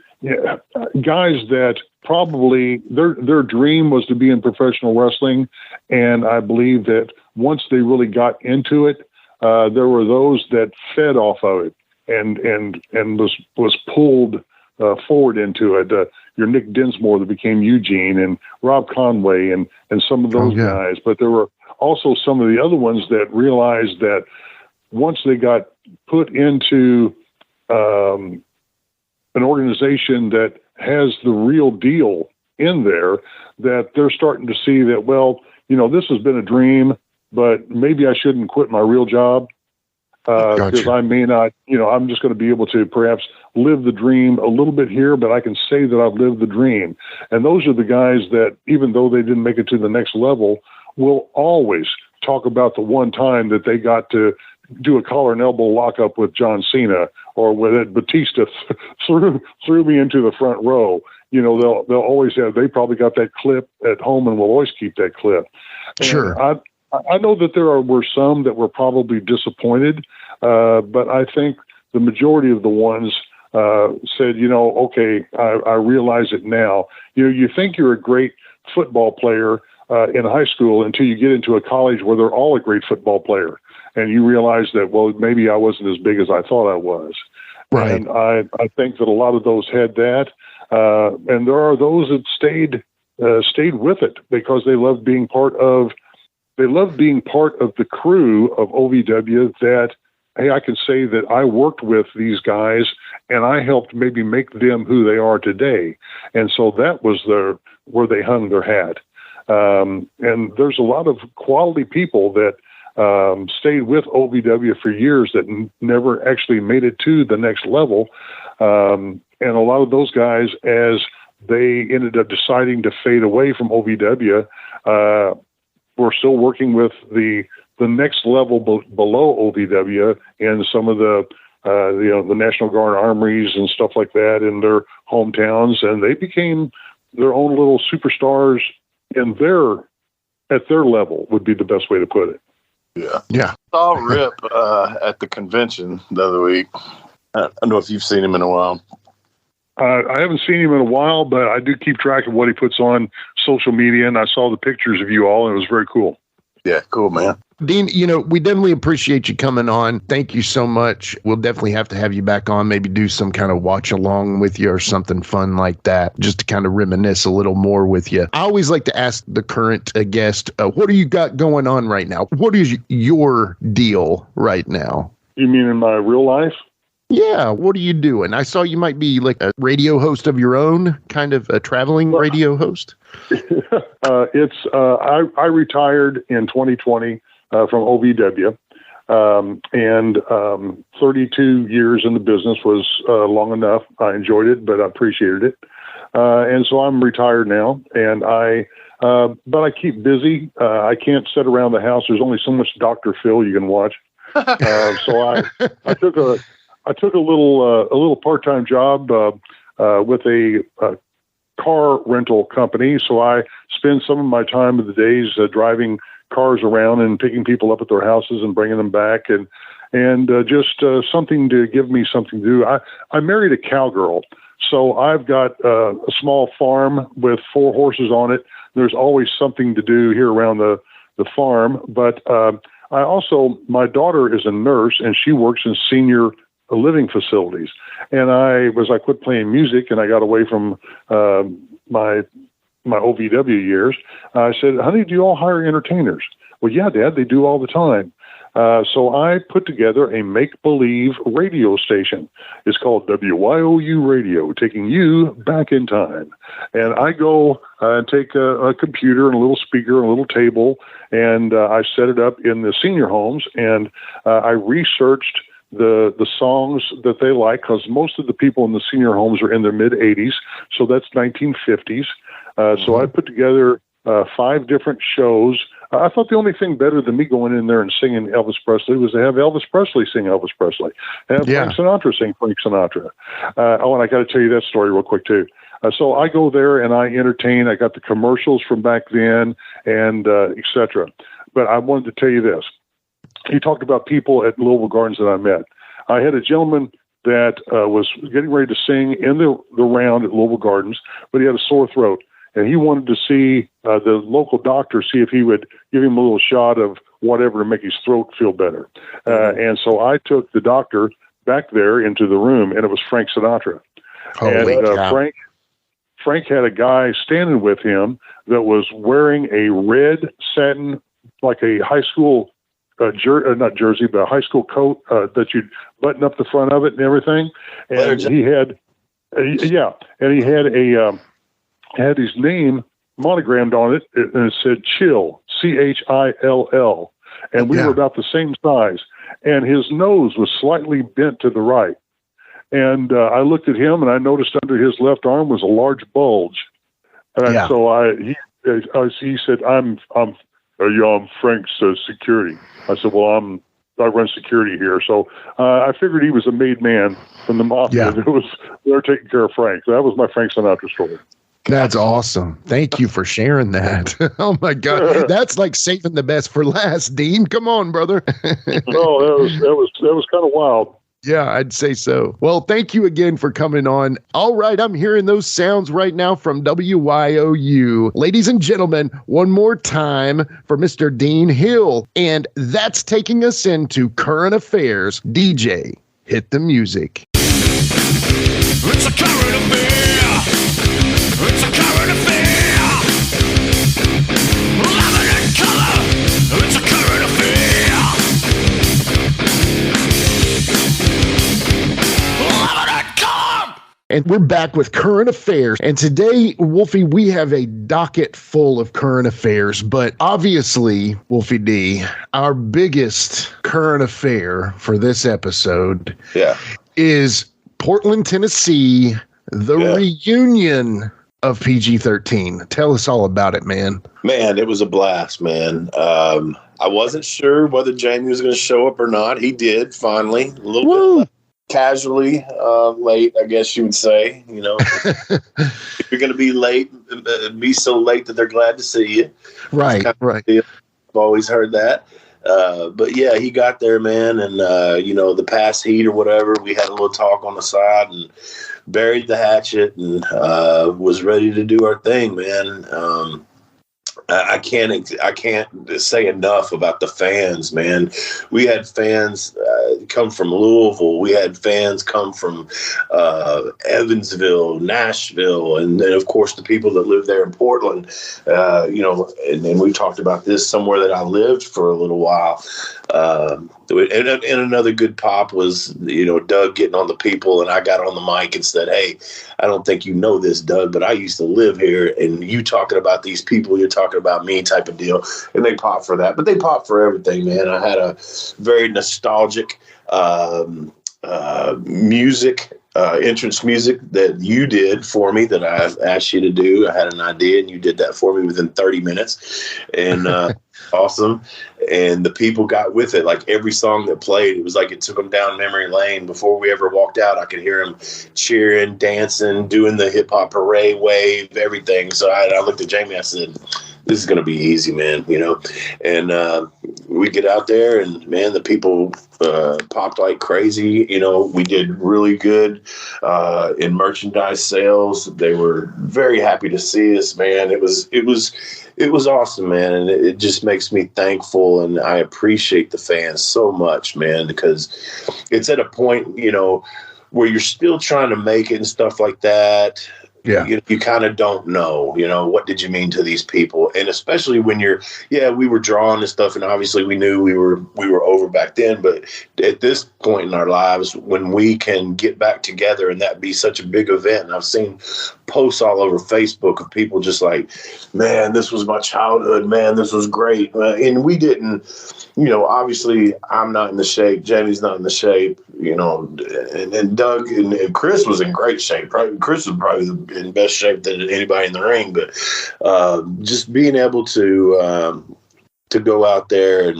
guys that probably their dream was to be in professional wrestling. And I believe that once they really got into it, there were those that fed off of it and was pulled forward into it. Your Nick Dinsmore that became Eugene, and Rob Conway, and some of those guys. But there were also some of the other ones that realized that once they got put into an organization that has the real deal in there, that they're starting to see that, well, this has been a dream, but maybe I shouldn't quit my real job. Because I may not, I'm just going to be able to perhaps live the dream a little bit here, but I can say that I've lived the dream. And those are the guys that, even though they didn't make it to the next level, will always talk about the one time that they got to do a collar and elbow lockup with John Cena, or when Batista threw me into the front row. They'll always have, they probably got that clip at home and will always keep that clip. Sure. And I know that were some that were probably disappointed, but I think the majority of the ones said, okay, I realize it now. You think you're a great football player in high school until you get into a college where they're all a great football player. And you realize that, well, maybe I wasn't as big as I thought I was. Right. And I think that a lot of those had that. And there are those that stayed with it because they loved being part of the crew of OVW, that, hey, I can say that I worked with these guys and I helped maybe make them who they are today. And so that was where they hung their hat. And there's a lot of quality people that stayed with OVW for years that never actually made it to the next level. And a lot of those guys, as they ended up deciding to fade away from OVW, we're still working with the next level below OVW and some of the National Guard armories and stuff like that in their hometowns, and they became their own little superstars at their level, would be the best way to put it. Yeah. I saw Rip at the convention the other week. I don't know if you've seen him in a while. I haven't seen him in a while, but I do keep track of what he puts on social media, and I saw the pictures of you all, and it was very cool. Yeah, cool, man. Dean, we definitely appreciate you coming on. Thank you so much. We'll definitely have to have you back on, maybe do some kind of watch along with you or something fun like that, just to kind of reminisce a little more with you. I always like to ask the current guest, what do you got going on right now? What is your deal right now? You mean in my real life? Yeah, what are you doing? I saw you might be like a radio host of your own, kind of a traveling radio host. I retired in 2020 from OVW, and 32 years in the business was long enough. I enjoyed it, but I appreciated it, and so I'm retired now. And but I keep busy. I can't sit around the house. There's only so much Dr. Phil you can watch. So I took a little part-time job with a car rental company. So I spend some of my time of the days driving cars around and picking people up at their houses and bringing them back, and just something to give me something to do. I married a cowgirl, so I've got a small farm with 4 horses on it. There's always something to do here around the farm, but my daughter is a nurse, and she works in senior living facilities. And I quit playing music and I got away from my OVW years. I said, honey, do you all hire entertainers? Well, yeah, Dad, they do all the time. So I put together a make-believe radio station. It's called WYOU Radio, taking you back in time. And I go and take a computer and a little speaker and a little table, and I set it up in the senior homes, and I researched the songs that they like, because most of the people in the senior homes are in their mid-80s, so that's 1950s. So I put together 5 different shows. I thought the only thing better than me going in there and singing Elvis Presley was to have Elvis Presley sing Elvis Presley, have Frank Sinatra sing Frank Sinatra. And I got to tell you that story real quick too. So I go there and I entertain. I got the commercials from back then, and etc. But I wanted to tell you this. You talked about people at Louisville Gardens that I met. I had a gentleman that was getting ready to sing in the round at Louisville Gardens, but he had a sore throat. And he wanted to see the local doctor, see if he would give him a little shot of whatever to make his throat feel better. And so I took the doctor back there into the room, and it was Frank Sinatra. Frank had a guy standing with him that was wearing a red satin, like a high school not jersey, but a high school coat that you'd button up the front of it and everything. And he had, had his name monogrammed on it, and it said Chill, Chill. And we were about the same size. And his nose was slightly bent to the right. And I looked at him, and I noticed under his left arm was a large bulge. And so he said, I'm Frank's security. I said, well, I run security here. So I figured he was a made man from the mafia. Yeah. They were taking care of Frank. So that was my Frank Sinatra story. That's awesome. Thank you for sharing that. Oh my God. That's like saving the best for last, Dean. Come on, brother. No, that was kind of wild. Yeah, I'd say so. Well, thank you again for coming on. All right, I'm hearing those sounds right now from WYOU. Ladies and gentlemen, one more time for Mr. Dean Hill. And that's taking us into current affairs. DJ, hit the music. It's a current affair. It's a current affair. Love it in color. It's a current affair. And we're back with current affairs. And today, Wolfie, we have a docket full of current affairs. But obviously, Wolfie D, our biggest current affair for this episode is Portland, Tennessee, the reunion of PG-13. Tell us all about it, man. Man, it was a blast, man. I wasn't sure whether Jamie was going to show up or not. He did, finally. A little bit casually late, I guess you would say. You know, if you're going to be late, be so late that they're glad to see you. Right. I've always heard that. But yeah, he got there, man. And, the past heat or whatever, we had a little talk on the side and buried the hatchet and was ready to do our thing, man. I can't say enough about the fans, man. We had fans come from Louisville. We had fans come from Evansville, Nashville, and then, of course, the people that live there in Portland. And we talked about this somewhere that I lived for a little while. And another good pop was, Doug getting on the people, and I got on the mic and said, hey, I don't think you know this, Doug, but I used to live here, and you talking about these people, you're talking about me type of deal. And they pop for that, but they pop for everything, man. I had a very nostalgic entrance music that you did for me that I asked you to do. I had an idea, and you did that for me within 30 minutes. And awesome. And the people got with it. Like every song that played, it was like it took them down memory lane. Before we ever walked out, I could hear them cheering, dancing, doing the hip hop parade wave, everything. So I looked at Jamie, I said, this is going to be easy, man, And we get out there, and, man, the people popped like crazy. We did really good in merchandise sales. They were very happy to see us, man. It was awesome, man, and it just makes me thankful, and I appreciate the fans so much, man, because it's at a point, where you're still trying to make it and stuff like that. Yeah, you kind of don't know, what did you mean to these people? And especially when we were drawing and stuff, and obviously we knew we were over back then. But at this point in our lives, when we can get back together and that be such a big event, and I've seen posts all over Facebook of people just like, man, this was my childhood, man, this was great. And we didn't, obviously I'm not in the shape, Jamie's not in the shape, and Doug and Chris was in great shape. Chris was probably in best shape than anybody in the ring, but just being able to go out there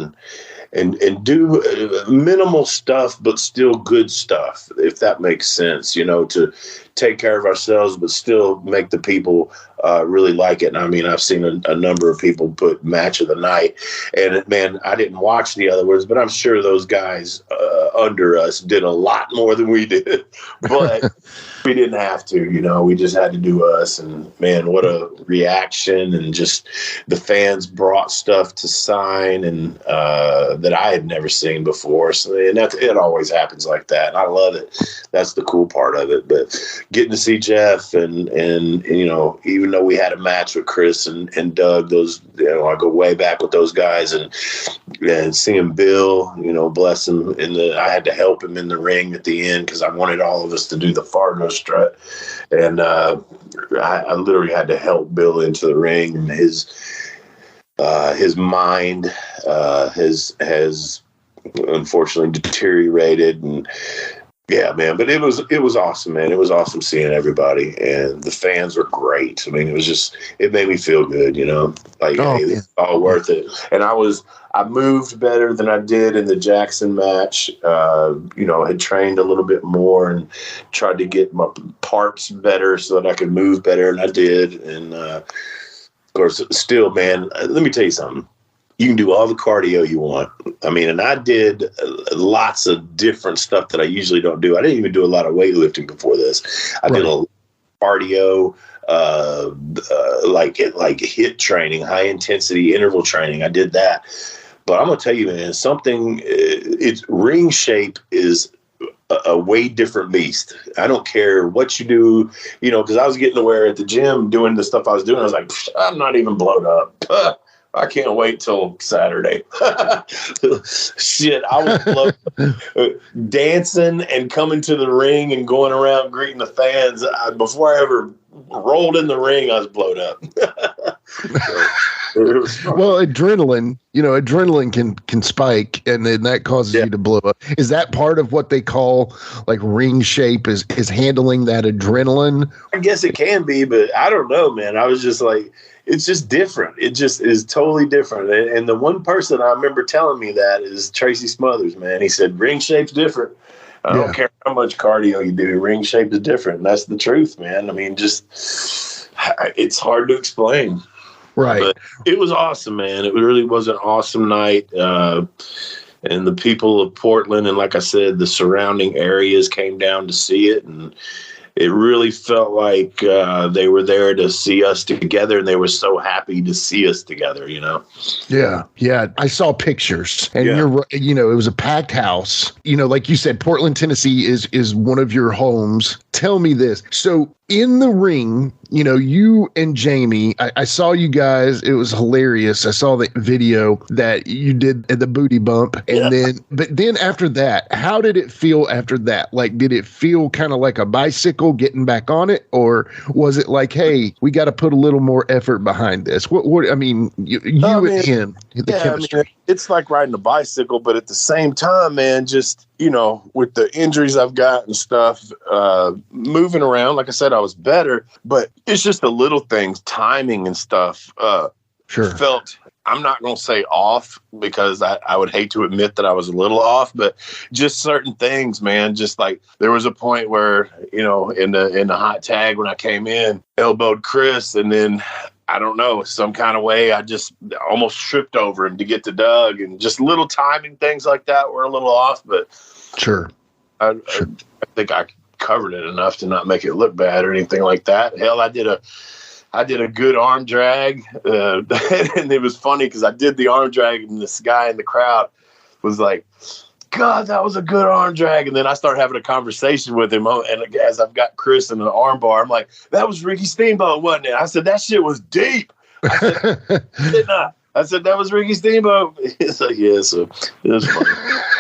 and do minimal stuff, but still good stuff, if that makes sense, to take care of ourselves, but still make the people really like it. And I mean, I've seen a number of people put match of the night, and man, I didn't watch the other ones, but I'm sure those guys under us did a lot more than we did, but we didn't have to, we just had to do us. And man, what a reaction. And just the fans brought stuff to sign and that I had never seen before. So, and it always happens like that. And I love it. That's the cool part of it. But getting to see Jeff and even though we had a match with Chris and Doug, those, I go way back with those guys, and seeing Bill, bless him, I had to help him in the ring at the end because I wanted all of us to do the Fargo strut, and I literally had to help Bill into the ring, and his mind has unfortunately deteriorated, and yeah, man, but it was awesome, man. It was awesome seeing everybody, and the fans were great. I mean, it made me feel good, hey, it's all worth it. And I moved better than I did in the Jackson match. Had trained a little bit more and tried to get my parts better so that I could move better, and I did. And of course, still, man, let me tell you something. You can do all the cardio you want. I mean, and I did lots of different stuff that I usually don't do. I didn't even do a lot of weightlifting before this. I did a cardio, like HIIT training, high intensity interval training. I did that. But I'm gonna tell you, man, it's ring shape is a way different beast. I don't care what you do, because I was getting to where at the gym doing the stuff I was doing, I was like, I'm not even blowed up. I can't wait till Saturday. Shit, I was dancing and coming to the ring and going around greeting the fans. Before I ever rolled in the ring, I was blowed up. Well, adrenaline can spike, and then that causes you to blow up. Is that part of what they call like ring shape? Is handling that adrenaline? I guess it can be, but I don't know, man. I was just like, it's just different. It just is totally different. And the one person I remember telling me that is Tracy Smothers, man. He said, ring shape's different. I don't care how much cardio you do. Ring shape is different. And that's the truth, man. I mean, it's hard to explain. Right. But it was awesome, man. It really was an awesome night. And the people of Portland, and like I said, the surrounding areas came down to see it. And it really felt like they were there to see us together, and they were so happy to see us together, Yeah. I saw pictures, and it was a packed house. Like you said, Portland, Tennessee is one of your homes. Tell me this. So in the ring, you and Jamie, I saw you guys. It was hilarious. I saw the video that you did at the booty bump. And then after that, how did it feel after that? Like, did it feel kind of like a bicycle getting back on it? Or was it like, hey, we got to put a little more effort behind this? What I mean, you and him, the chemistry. I mean, it's like riding a bicycle, but at the same time, man, just, with the injuries I've got and stuff, moving around, like I said, I was better, but it's just the little things, timing and stuff, felt, I'm not going to say off, because I would hate to admit that I was a little off, but just certain things, man, just like there was a point where, in the hot tag when I came in, elbowed Chris, and then I don't know, some kind of way I just almost tripped over him to get to Doug, and just little timing things like that were a little off, but I think I covered it enough to not make it look bad or anything like that. Hell, I did a good arm drag, and it was funny because I did the arm drag, and this guy in the crowd was like, God, that was a good arm drag. And then I started having a conversation with him, and as I've got Chris in an arm bar, I'm like, that was Ricky Steamboat, wasn't it? I said, that shit was deep. I said, didn't I? I said, that was Ricky Steamboat. It's like, yeah, so it was funny.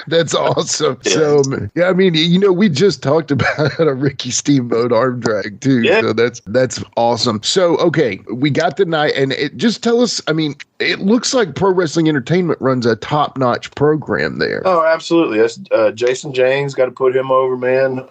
That's awesome. Yeah. So, I mean, we just talked about a Ricky Steamboat arm drag too. Yeah. So that's awesome. So, okay, we got the night, and just tell us, I mean, it looks like Pro Wrestling Entertainment runs a top-notch program there. Oh, absolutely. That's Jason James, got to put him over, man.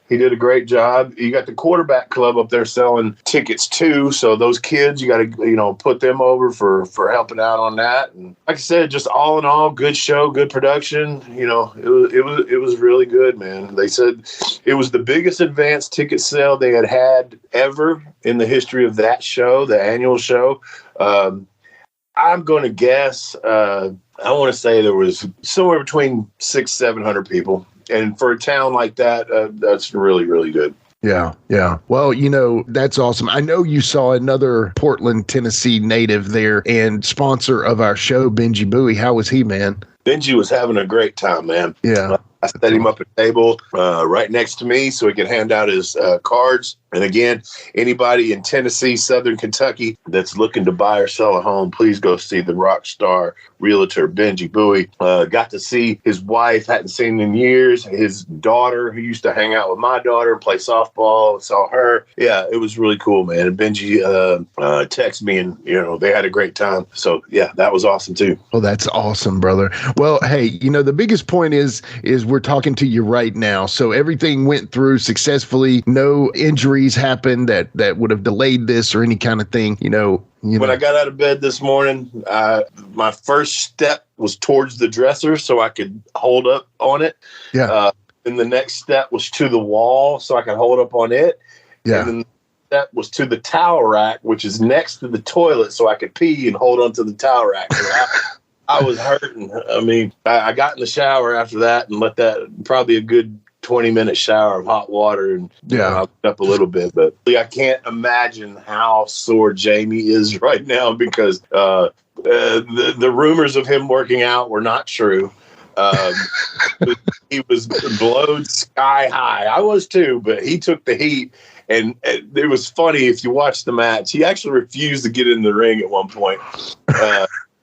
He did a great job. You got the quarterback club up there selling tickets too. So those kids, you got to, put them over for helping out on that. And like I said, just all in all, good show, good production. It was really good, man. They said it was the biggest advanced ticket sale they had ever in the history of that show, the annual show. I'm going to guess I want to say there was somewhere between 600-700 people. And for a town like that, that's really, really good. Yeah, yeah. Well, you know, that's awesome. I know you saw another Portland, Tennessee native there and sponsor of our show, Benji Bowie. How was he, man? Benji was having a great time, man. Yeah. I set him up a table right next to me so he could hand out his cards. And again, anybody in Tennessee, Southern Kentucky that's looking to buy or sell a home, please go see the rock star realtor, Benji Bowie. Got to see his wife, hadn't seen in years, his daughter, who used to hang out with my daughter and play softball, saw her. Yeah, it was really cool, man. And Benji texted me and, you know, they had a great time. So, yeah, that was awesome, too. Well, that's awesome, brother. Well, hey, you know, the biggest point is we're talking to you right now. So everything went through successfully. No injuries happened that would have delayed this or any kind of thing, you know. When I got out of bed this morning, my first step was towards the dresser so I could hold up on it. Yeah. And the next step was to the wall so I could hold up on it. Yeah. And then the step was to the towel rack, which is next to the toilet, so I could pee and hold onto the towel rack. I was hurting. I mean, I got in the shower after that and let that probably a good 20-minute shower of hot water and I went up a little bit. But I can't imagine how sore Jamie is right now because the rumors of him working out were not true. He was blown sky high. I was too, but he took the heat. And it was funny if you watch the match. He actually refused to get in the ring at one point.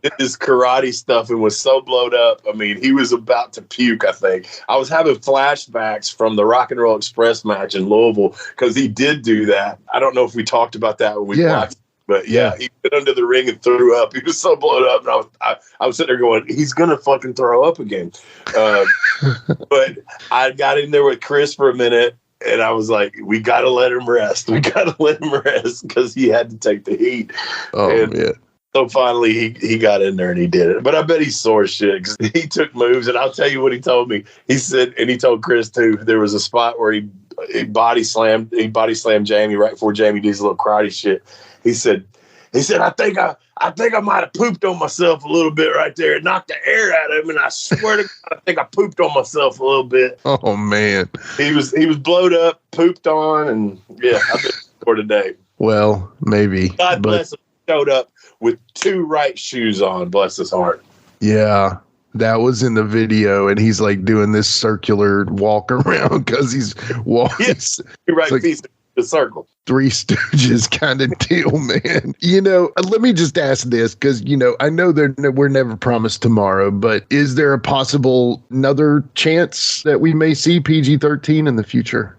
Did his karate stuff and was so blowed up. I mean, he was about to puke, I think. I was having flashbacks from the Rock and Roll Express match in Louisville because he did do that. I don't know if we talked about that when we watched. But yeah, he went under the ring and threw up. He was so blown up. And I was sitting there going, he's going to fucking throw up again. But I got in there with Chris for a minute. And I was like, we got to let him rest. We got to let him rest because he had to take the heat. Yeah. So finally, he got in there and he did it. But I bet he's sore shit because he took moves. And I'll tell you what he told me. He said, and he told Chris too, there was a spot where he body slammed Jamie right before Jamie did his little karate shit. He said, I think I might have pooped on myself a little bit right there and knocked the air out of him. And I swear to God, I think I pooped on myself a little bit. Oh man, he was blowed up, pooped on, and yeah, I've been for today. Well, maybe. God bless him. Showed up with 2 right shoes on. Bless his heart. Yeah. That was in the video, and he's like doing this circular walk around because he's walking. Yes, right, like the circle. Three Stooges kind of deal, man. You know, let me just ask this because, you know, I know we're never promised tomorrow, but is there a possible another chance that we may see PG-13 in the future?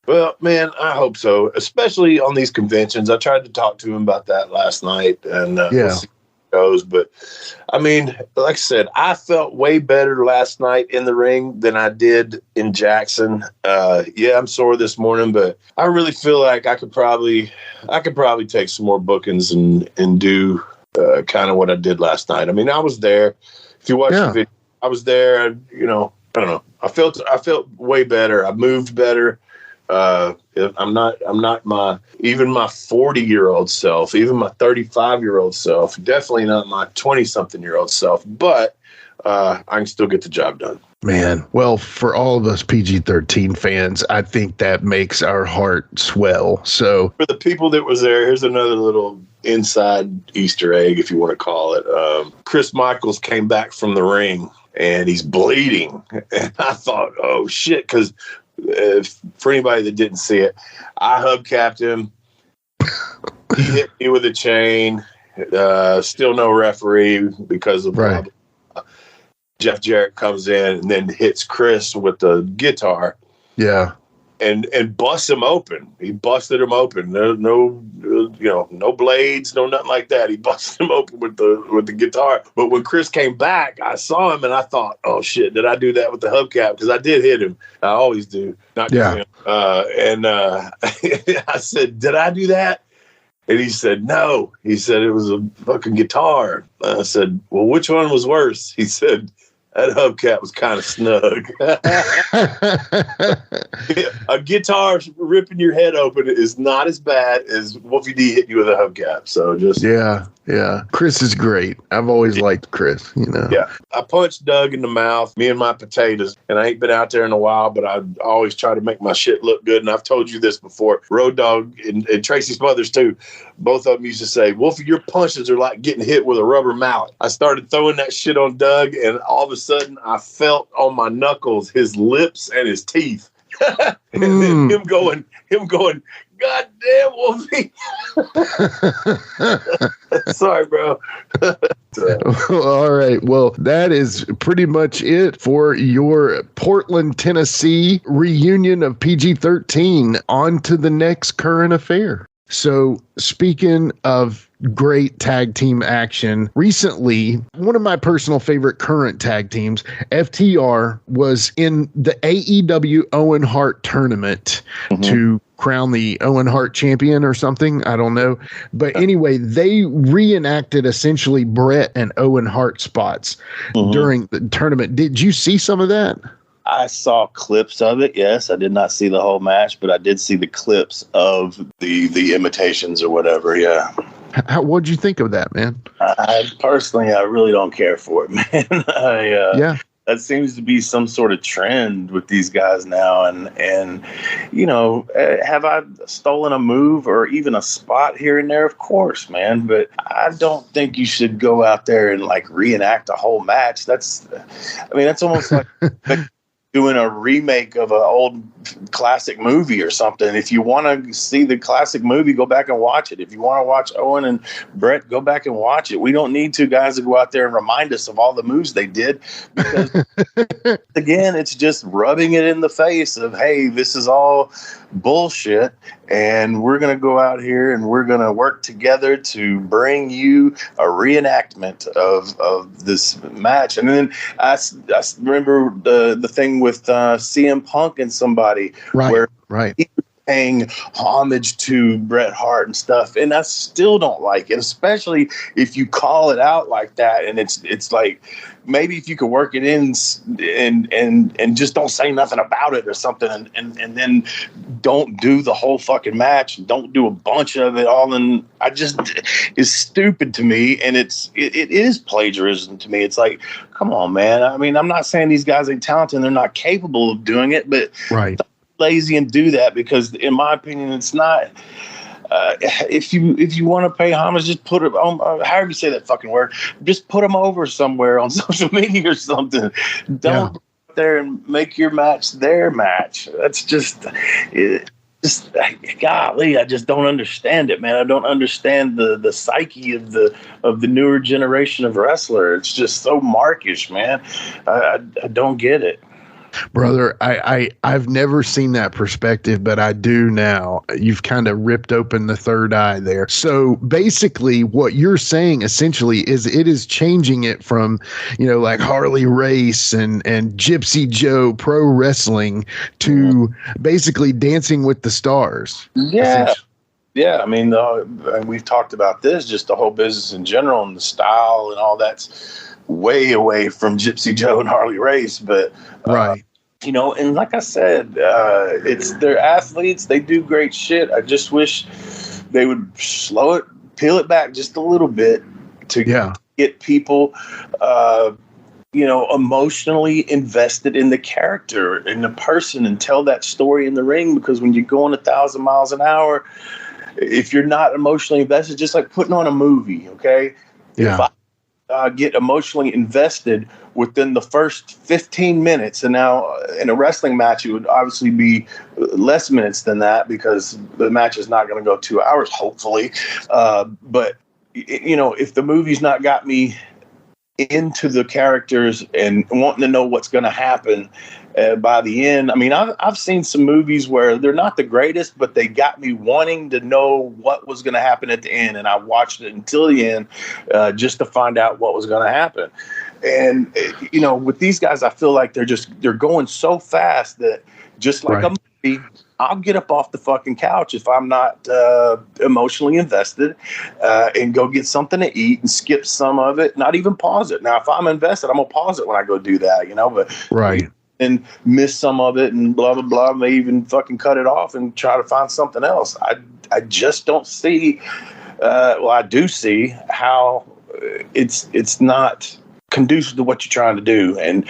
Well, man, I hope so, especially on these conventions. I tried to talk to him about that last night, and we'll see how it goes. But, I mean, like I said, I felt way better last night in the ring than I did in Jackson. Yeah, I'm sore this morning, but I really feel like I could probably take some more bookings and do kind of what I did last night. I mean, I was there. If you watch the video, I was there. You know, I don't know. I felt way better. I moved better. I'm not my 40-year-old self, even my 35-year-old self, definitely not my 20-something-year-old self, but I can still get the job done. Man, well, for all of us PG-13 fans, I think that makes our heart swell. So for the people that was there, here's another little inside Easter egg, if you want to call it. Chris Michaels came back from the ring and he's bleeding. And I thought, oh shit, because for anybody that didn't see it, I hubcapped him. He hit me with a chain. Still no referee because of Jeff Jarrett comes in and then hits Chris with the guitar. Yeah. And busts him open. He busted him open. No blades, no nothing like that. He busted him open with the guitar. But when Chris came back, I saw him and I thought, oh shit, did I do that with the hubcap? Because I did hit him. I always do. Not him. I said, did I do that? And he said, no. He said it was a fucking guitar. I said, well, which one was worse? He said, That hubcap was kind of snug. A guitar ripping your head open is not as bad as Wolfie D hitting you with a hubcap. So just yeah. Chris is great. I've always liked Chris. Yeah, I punched Doug in the mouth. Me and my potatoes, and I ain't been out there in a while, but I always try to make my shit look good. And I've told you this before. Road Dogg and Tracy Smothers too. Both of them used to say, "Wolfie, your punches are like getting hit with a rubber mallet." I started throwing that shit on Doug, and all of a sudden, I felt on my knuckles his lips and his teeth, and then him going, "God damn, Wolfie." Sorry, bro. All right. Well, that is pretty much it for your Portland, Tennessee reunion of PG-13. On to the next current affair. So, speaking of great tag team action, recently, one of my personal favorite current tag teams, FTR, was in the AEW Owen Hart tournament to crown the Owen Hart champion or something. I don't know. But anyway, they reenacted essentially Bret and Owen Hart spots during the tournament. Did you see some of that? I saw clips of it. Yes, I did not see the whole match, but I did see the clips of the imitations or whatever. Yeah. What'd you think of that, man? I really don't care for it, man. Yeah. That seems to be some sort of trend with these guys now. And have I stolen a move or even a spot here and there? Of course, man. But I don't think you should go out there and like reenact a whole match. That's almost like doing a remake of an old classic movie or something. If you want to see the classic movie, go back and watch it. If you want to watch Owen and Bret, go back and watch it. We don't need two guys to go out there and remind us of all the moves they did, because again, it's just rubbing it in the face of, hey, this is all bullshit, and we're going to go out here and we're going to work together to bring you a reenactment of this match. And then I remember the thing with CM Punk and somebody, where he was paying homage to Bret Hart and stuff, and I still don't like it, especially if you call it out like that. And it's like, maybe if you could work it in and just don't say nothing about it or something, and then don't do the whole fucking match, don't do a bunch of it all. And it's stupid to me, and it is plagiarism to me. It's like, come on, man. I mean, I'm not saying these guys ain't talented and they're not capable of doing it, but don't be lazy and do that, because in my opinion, it's not. If you want to pay homage, just put it on, however you say that fucking word, just put them over somewhere on social media or something. Don't go out there and make your match their match. That's just golly, I just don't understand it, man. I don't understand the psyche of the newer generation of wrestler. It's just so markish, man. I don't get it. Brother, I've never seen that perspective, but I do now. You've kind of ripped open the third eye there. So basically what you're saying essentially is it is changing it from, like Harley Race and Gypsy Joe Pro Wrestling to basically Dancing with the Stars. Yeah. Yeah, I mean, we've talked about this, just the whole business in general and the style and all that's way away from Gypsy Joe and Harley Race, but and like I said, they're athletes, they do great shit. I just wish they would peel it back just a little bit to get people emotionally invested in the character and the person and tell that story in the ring, because when you're going 1,000 miles an hour, if you're not emotionally invested, just like putting on a movie, okay? If I get emotionally invested within the first 15 minutes, and now in a wrestling match, it would obviously be less minutes than that because the match is not going to go 2 hours, hopefully. But, if the movie's not got me into the characters and wanting to know what's going to happen by the end. I mean, I've seen some movies where they're not the greatest, but they got me wanting to know what was going to happen at the end. And I watched it until the end just to find out what was going to happen. And, with these guys, I feel like they're going so fast that just like a movie, I'll get up off the fucking couch if I'm not emotionally invested and go get something to eat and skip some of it, not even pause it. Now, if I'm invested, I'm going to pause it when I go do that, but Right. And miss some of it and blah, blah, blah, may even fucking cut it off and try to find something else. I just don't see, I do see how it's not conducive to what you're trying to do. And,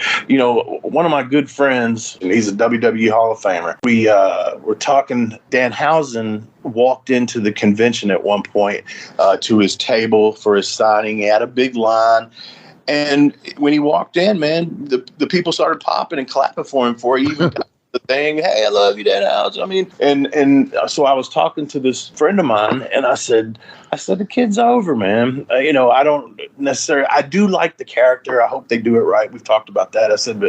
one of my good friends, and he's a WWE Hall of Famer, we were talking, Danhausen walked into the convention at one point to his table for his signing. He had a big line. And when he walked in, man, the people started popping and clapping for him before he even got the thing. Hey, I love you, Danhausen. I mean, and so I was talking to this friend of mine, and I said, the kid's over, man. I don't necessarily, I do like the character. I hope they do it right. We've talked about that. I said,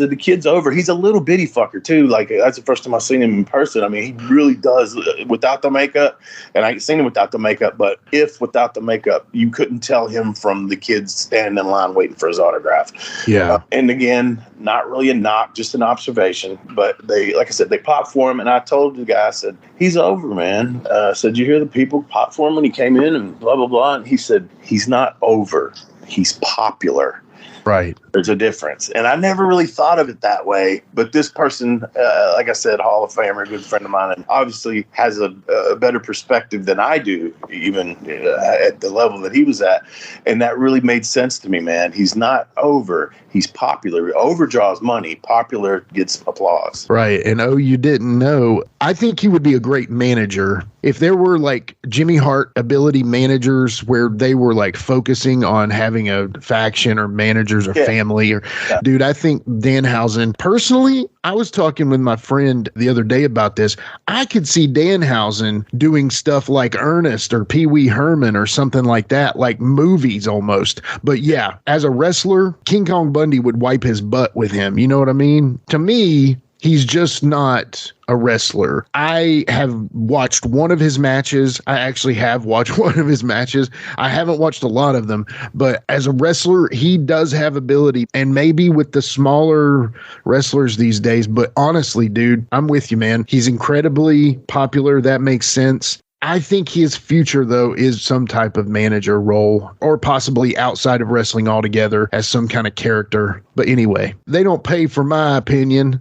the kid's over. He's a little bitty fucker too. Like, that's the first time I've seen him in person. I mean, he really does without the makeup, and I ain't seen him without the makeup, but if without the makeup, you couldn't tell him from the kids standing in line waiting for his autograph. Yeah. And again, not really a knock, just an observation, but they, like I said, they popped for him. And I told the guy, I said, he's over, man. I said, you hear the people pop for him when he came in and blah, blah, blah. And he said, he's not over. He's popular. Right. There's a difference. And I never really thought of it that way. But this person, like I said, Hall of Famer, a good friend of mine, and obviously has a better perspective than I do, even at the level that he was at. And that really made sense to me, man. He's not over. He's popular. Over draws money. Popular gets applause. Right. And you didn't know. I think he would be a great manager. If there were like Jimmy Hart ability managers where they were like focusing on having a faction or managers or family or dude, I think Danhausen personally, I was talking with my friend the other day about this. I could see Danhausen doing stuff like Ernest or Pee Wee Herman or something like that, like movies almost. But yeah, as a wrestler, King Kong Bundy would wipe his butt with him. You know what I mean? To me, he's just not a wrestler. I have watched one of his matches. I actually have watched one of his matches. I haven't watched a lot of them, but as a wrestler, he does have ability, and maybe with the smaller wrestlers these days. But honestly, dude, I'm with you, man. He's incredibly popular. That makes sense. I think his future, though, is some type of manager role or possibly outside of wrestling altogether as some kind of character. But anyway, they don't pay for my opinion.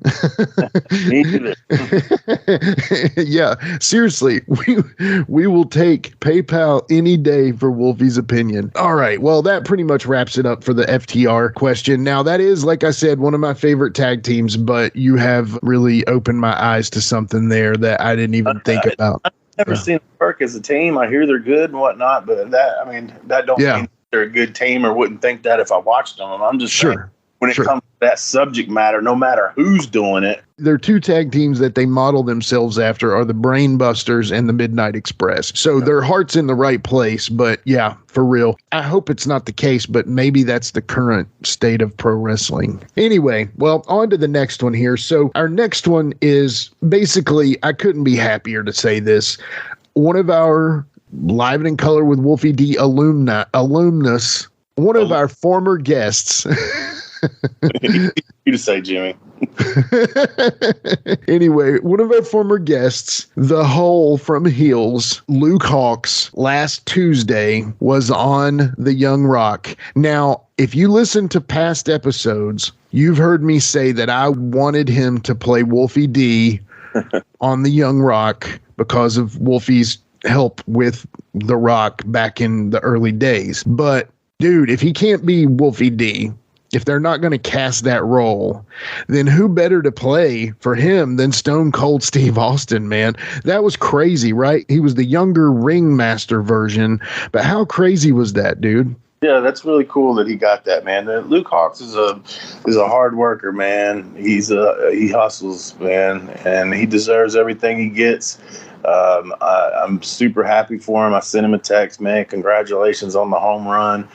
Yeah, seriously, we will take PayPal any day for Wolfie's opinion. All right, well, that pretty much wraps it up for the FTR question. Now, that is, like I said, one of my favorite tag teams, but you have really opened my eyes to something there that I didn't even think about. Never seen them work as a team. I hear they're good and whatnot, but that don't mean they're a good team, or wouldn't think that if I watched them. I'm just saying, when it comes to that subject matter, no matter who's doing it. Their two tag teams that they model themselves after are the Brainbusters and the Midnight Express. So their heart's in the right place, but yeah, for real. I hope it's not the case, but maybe that's the current state of pro wrestling. Anyway, well, on to the next one here. So our next one is basically, I couldn't be happier to say this. One of our Live and in Color with Wolfie D alumnus, one of our former guests. You to say, Jimmy. Anyway, one of our former guests, the Hole from Heels, Luke Hawks, last Tuesday was on the Young Rock. Now, if you listen to past episodes, you've heard me say that I wanted him to play Wolfie D on the Young Rock because of Wolfie's help with The Rock back in the early days. But, dude, if he can't be Wolfie D, if they're not going to cast that role, then who better to play for him than Stone Cold Steve Austin, man? That was crazy, right? He was the younger ringmaster version, but how crazy was that, dude? Yeah, that's really cool that he got that, man. Luke Hawks is a hard worker, man. He hustles, man, and he deserves everything he gets. I'm super happy for him. I sent him a text, man. Congratulations on the home run.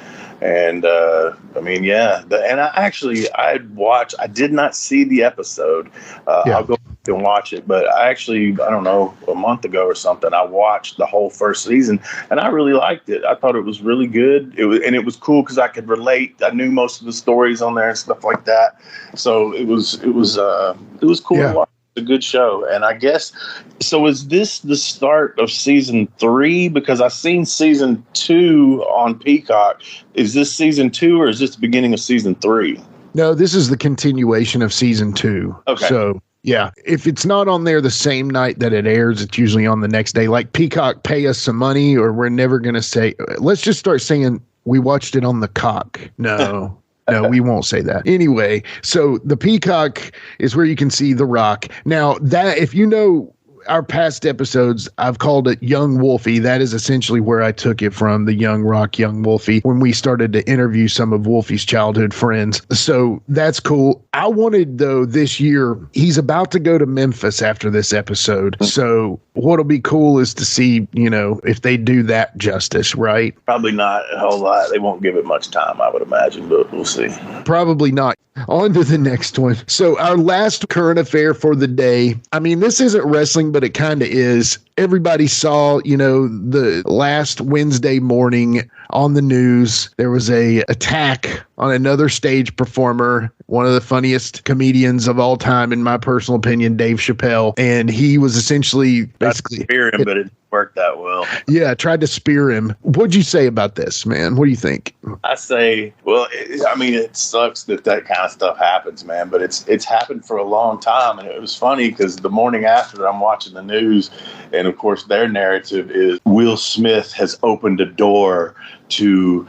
And I mean, yeah. I did not see the episode. I'll go and watch it. But I don't know, a month ago or something, I watched the whole first season, and I really liked it. I thought it was really good. It was cool because I could relate. I knew most of the stories on there and stuff like that. So it was cool to watch. a good show. And I guess, so is this the start of season 3? Because I've seen season 2 on Peacock. Is this season 2 or is this the beginning of season 3? No, this is the continuation of season 2. Okay. So, yeah, if it's not on there the same night that it airs, it's usually on the next day. Like Peacock, pay us some money, or we're never going to say, let's just start saying we watched it on the cock. No. No, we won't say that. Anyway, so the Peacock is where you can see The Rock. Now, that, if you know our past episodes, I've called it Young Wolfie. That is essentially where I took it from, the Young Rock, Young Wolfie, when we started to interview some of Wolfie's childhood friends. So that's cool. I wanted, though, this year, he's about to go to Memphis after this episode. So what'll be cool is to see, you know, if they do that justice, right? Probably not a whole lot. They won't give it much time, I would imagine, but we'll see. Probably not. On to the next one. So our last current affair for the day. I mean, this isn't wrestling, but it kind of is. Everybody saw, you know, the last Wednesday morning on the news, there was a attack on another stage performer, one of the funniest comedians of all time, in my personal opinion, Dave Chappelle. And he was essentially basically spear him, but it didn't work that well. Yeah, tried to spear him. What'd you say about this, man? What do you think? I say, well, I mean, it sucks that kind of stuff happens, man, but it's happened for a long time. And it was funny because the morning after, I'm watching the news, and of course their narrative is Will Smith has opened a door to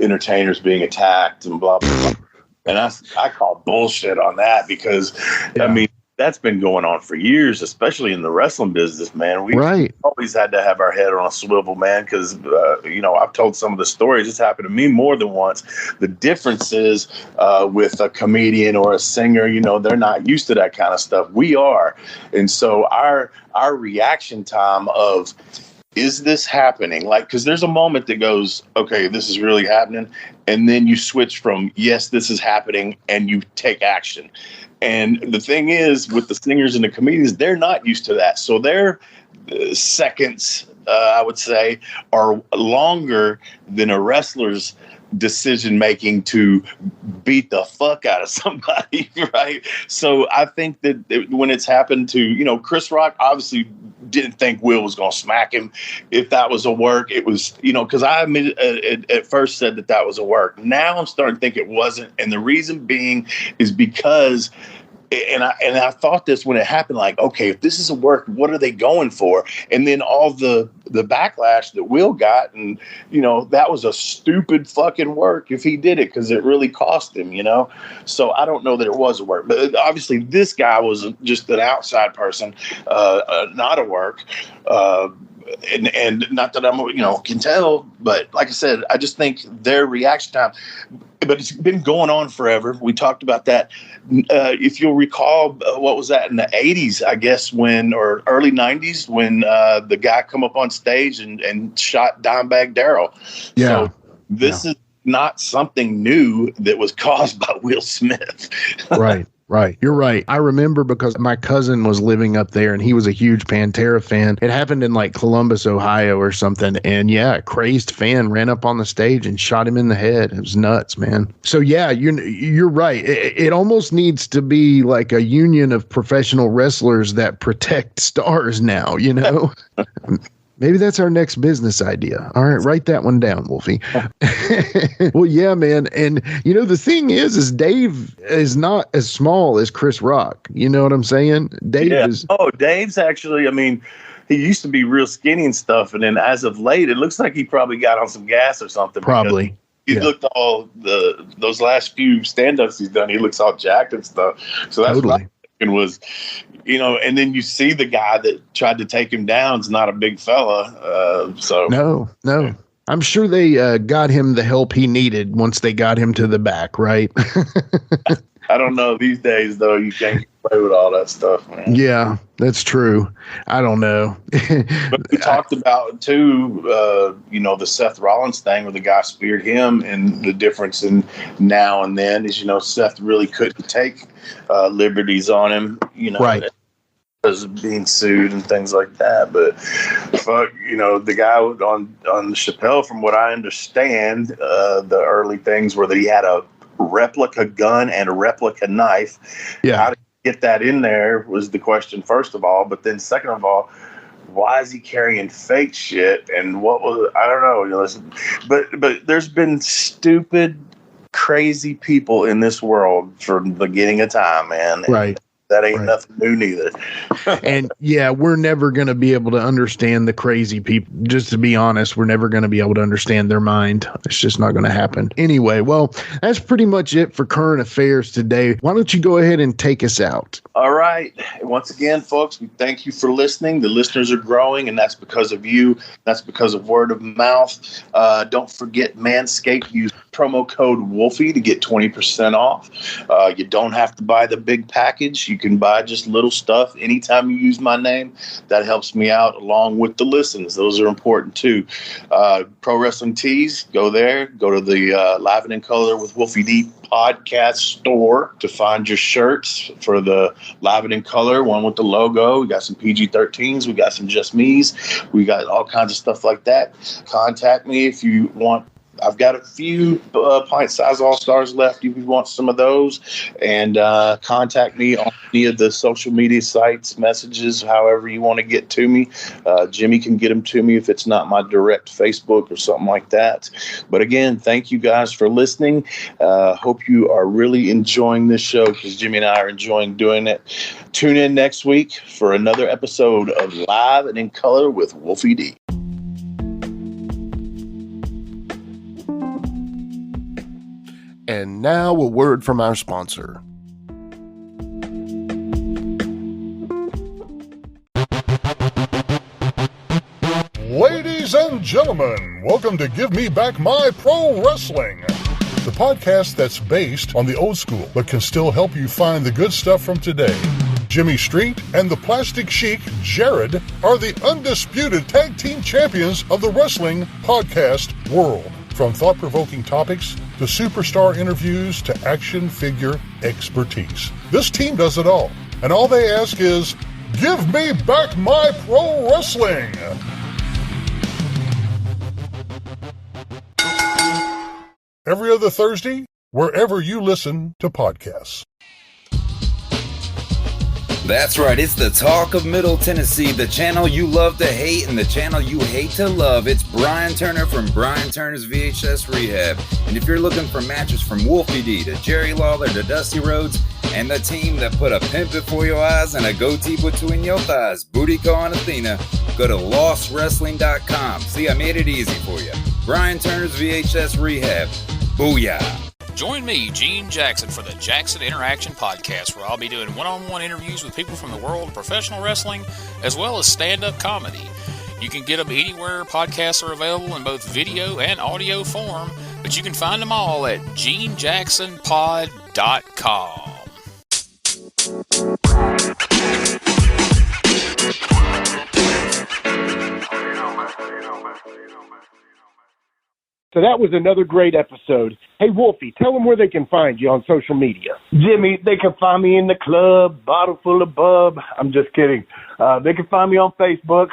entertainers being attacked and blah, blah, blah. And I call bullshit on that because, I mean, that's been going on for years, especially in the wrestling business, man. We've always had to have our head on a swivel, man, because, you know, I've told some of the stories. It's happened to me more than once. The difference is with a comedian or a singer, you know, they're not used to that kind of stuff. We are. And so our reaction time of, is this happening? Like, because there's a moment that goes, okay, this is really happening. And then you switch from, yes, this is happening, and you take action. And the thing is, with the singers and the comedians, they're not used to that. So their seconds, I would say, are longer than a wrestler's decision making to beat the fuck out of somebody, right? So I think that when it's happened to, you know, Chris Rock obviously didn't think Will was going to smack him. If that was a work, it was, you know, because I at first said that was a work. Now I'm starting to think it wasn't. And the reason being is because, and I thought this when it happened, like, okay, if this is a work, what are they going for? And then all the backlash that Will got, and, you know, that was a stupid fucking work if he did it, because it really cost him, you know? So I don't know that it was a work. But obviously this guy was just an outside person, not a work. And not that I'm, you know, can tell, but like I said, I just think their reaction time, but it's been going on forever. We talked about that. If you'll recall, what was that in the 80s, I guess, or early 90s, when the guy come up on stage and shot Dimebag Darrell. Yeah. So this is not something new that was caused by Will Smith. Right. Right. You're right. I remember because my cousin was living up there and he was a huge Pantera fan. It happened in like Columbus, Ohio or something. And yeah, a crazed fan ran up on the stage and shot him in the head. It was nuts, man. So yeah, you're right. It almost needs to be like a union of professional wrestlers that protect stars now, you know? Maybe that's our next business idea. All right, write that one down, Wolfie. Well, yeah, man. And, you know, the thing is Dave is not as small as Chris Rock. You know what I'm saying? Dave is. Oh, Dave's actually, I mean, he used to be real skinny and stuff. And then as of late, it looks like he probably got on some gas or something. Probably. He looked all those last few stand-ups he's done. He looks all jacked and stuff. So that's what I'm thinking was, you know, and then you see the guy that tried to take him down is not a big fella. So no. I'm sure they got him the help he needed once they got him to the back, right? I don't know. These days, though, you can't play with all that stuff, man. Yeah, that's true. I don't know. But we talked about, too, you know, the Seth Rollins thing where the guy speared him, and the difference in now and then is, you know, Seth really couldn't take liberties on him, you know. Right. Because of being sued and things like that. But fuck, you know, the guy on Chappelle, from what I understand, the early things were that he had a replica gun and a replica knife. Yeah. get that in there was the question, first of all. But then second of all, why is he carrying fake shit? And what was, I don't know. You know, listen, but there's been stupid, crazy people in this world from the beginning of time, man. Right. That ain't nothing new neither. And yeah, we're never going to be able to understand the crazy people. Just to be honest, we're never going to be able to understand their mind. It's just not going to happen. Anyway, well, that's pretty much it for current affairs today. Why don't you go ahead and take us out? All right. Once again, folks, we thank you for listening. The listeners are growing, and that's because of you. That's because of word of mouth. Don't forget Manscaped. Use promo code Wolfie to get 20% off. You don't have to buy the big package. You can buy just little stuff anytime you use my name. That helps me out along with the listens. Those are important too. Pro Wrestling Tees, go there. Go to the Live and in Color with Wolfie D podcast store to find your shirts for the Live and in Color, one with the logo. We got some PG-13s. We got some Just Me's. We got all kinds of stuff like that. Contact me if you want. I've got a few pint-size All-Stars left if you want some of those. And contact me on any of the social media sites, messages, however you want to get to me. Jimmy can get them to me if it's not my direct Facebook or something like that. But again, thank you guys for listening. Hope you are really enjoying this show because Jimmy and I are enjoying doing it. Tune in next week for another episode of Live and in Color with Wolfie D. And now a word from our sponsor. Ladies and gentlemen, welcome to Give Me Back My Pro Wrestling, the podcast that's based on the old school but can still help you find the good stuff from today. Jimmy Street and the Plastic Chic, Jared, are the undisputed tag team champions of the wrestling podcast world. From thought-provoking topics to superstar interviews to action figure expertise. This team does it all. And all they ask is, give me back my pro wrestling. Every other Thursday, wherever you listen to podcasts. That's right, it's the talk of Middle Tennessee, the channel you love to hate and the channel you hate to love. It's Brian Turner from Brian Turner's VHS Rehab. And if you're looking for matches from Wolfie D to Jerry Lawler to Dusty Rhodes and the team that put a pimp before your eyes and a goatee between your thighs, Booty Call and Athena, go to lostwrestling.com. See, I made it easy for you. Brian Turner's VHS Rehab. Booyah. Join me, Gene Jackson, for the Jackson Interaction Podcast, where I'll be doing one-on-one interviews with people from the world of professional wrestling, as well as stand-up comedy. You can get them anywhere podcasts are available in both video and audio form, but you can find them all at genejacksonpod.com. So that was another great episode. Hey, Wolfie, tell them where they can find you on social media. Jimmy, they can find me in the club, bottle full of bub. I'm just kidding. They can find me on Facebook.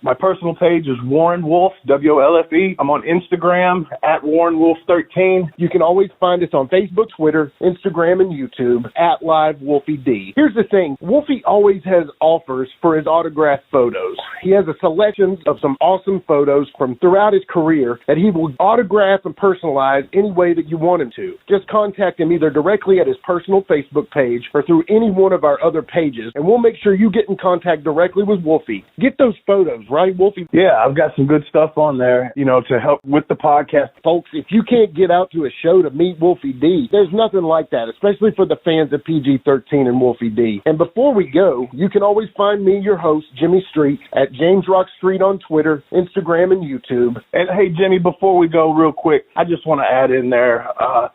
My personal page is Warren Wolf, WOLFE. I'm on Instagram at WarrenWolf13. You can always find us on Facebook, Twitter, Instagram, and YouTube at Live Wolfie D. Here's the thing. Wolfie always has offers for his autographed photos. He has a selection of some awesome photos from throughout his career that he will autograph and personalize any way that you want him to. Just contact him either directly at his personal Facebook page or through any one of our other pages, and we'll make sure you get in contact directly with Wolfie. Get those photos, right, Wolfie? Yeah, I've got some good stuff on there, to help with the podcast. Folks, if you can't get out to a show to meet Wolfie D, there's nothing like that, especially for the fans of PG-13 and Wolfie D. And before we go, you can always find me, your host, Jimmy Street, at James Rock Street on Twitter, Instagram, and YouTube. And hey, Jimmy, before we go real quick, I just want to add in there,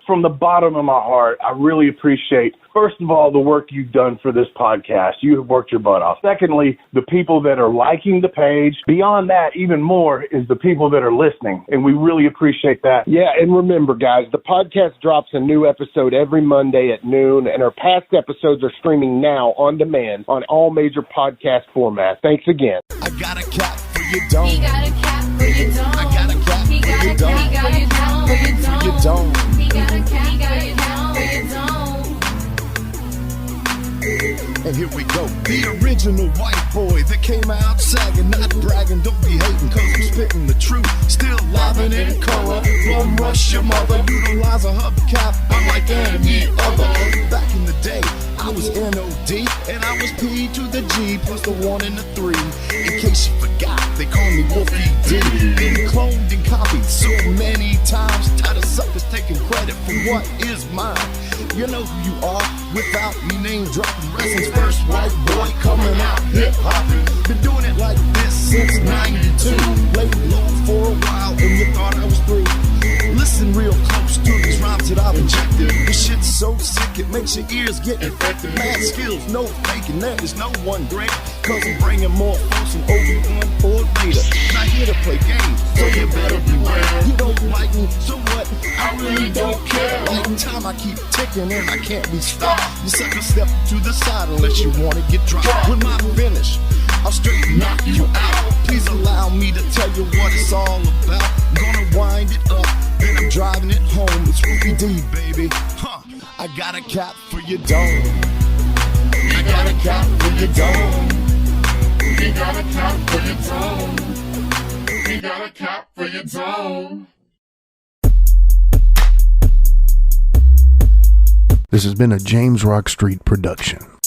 from the bottom of my heart, I really appreciate, first of all, the work you've done for this podcast. You have worked your butt off. Secondly, the people that are liking the page. Beyond that, even more, is the people that are listening, and we really appreciate that. Yeah, and remember, guys, the podcast drops a new episode every Monday at noon, and our past episodes are streaming now on demand on all major podcast formats. Thanks again. I got a cat for you, don't. He got a cat for you, don't. I got a cat for you, don't. He got a cat for you, don't. You don't. He got a cat for you, don't. And here we go. The original white boy that came out sagging, not bragging, don't be hating, cause I'm spitting the truth. Still livin' in color. From Rush your mother, utilize a hubcap unlike any other. Back in the day, I was N-O-D, and I was P to the G, plus the 1 and the 3. In case you forgot, they call me Wolfie D. Been cloned and copied so many times, tired of suckers taking credit for what is mine. You know who you are, without me name dropping. Wrestling's first white boy coming out hip-hopping. Been doing it like this since 92. Laid low for a while, and you thought I was through. Listen real close to these rhymes that I've injected. This shit's so sick, it makes your ears get infected. Mad skills, no faking, there is no one great. Cause I'm bringing more folks than Obi-Wan or later. Not here to play games, so you better beware. You don't like me, so what? I really don't care. Like time I keep ticking and I can't be stopped. You sucker step to the side unless you wanna get dropped. With my finish, I'll straight knock you out. Please allow me to tell you what it's all about. I'm gonna wind it up, then I'm driving it home. It's Wolfie D, baby. I got a cap for your dome. I got a cap for your dome. We got a cap for your dome. We got a cap for your dome. This has been a James Rock Street production.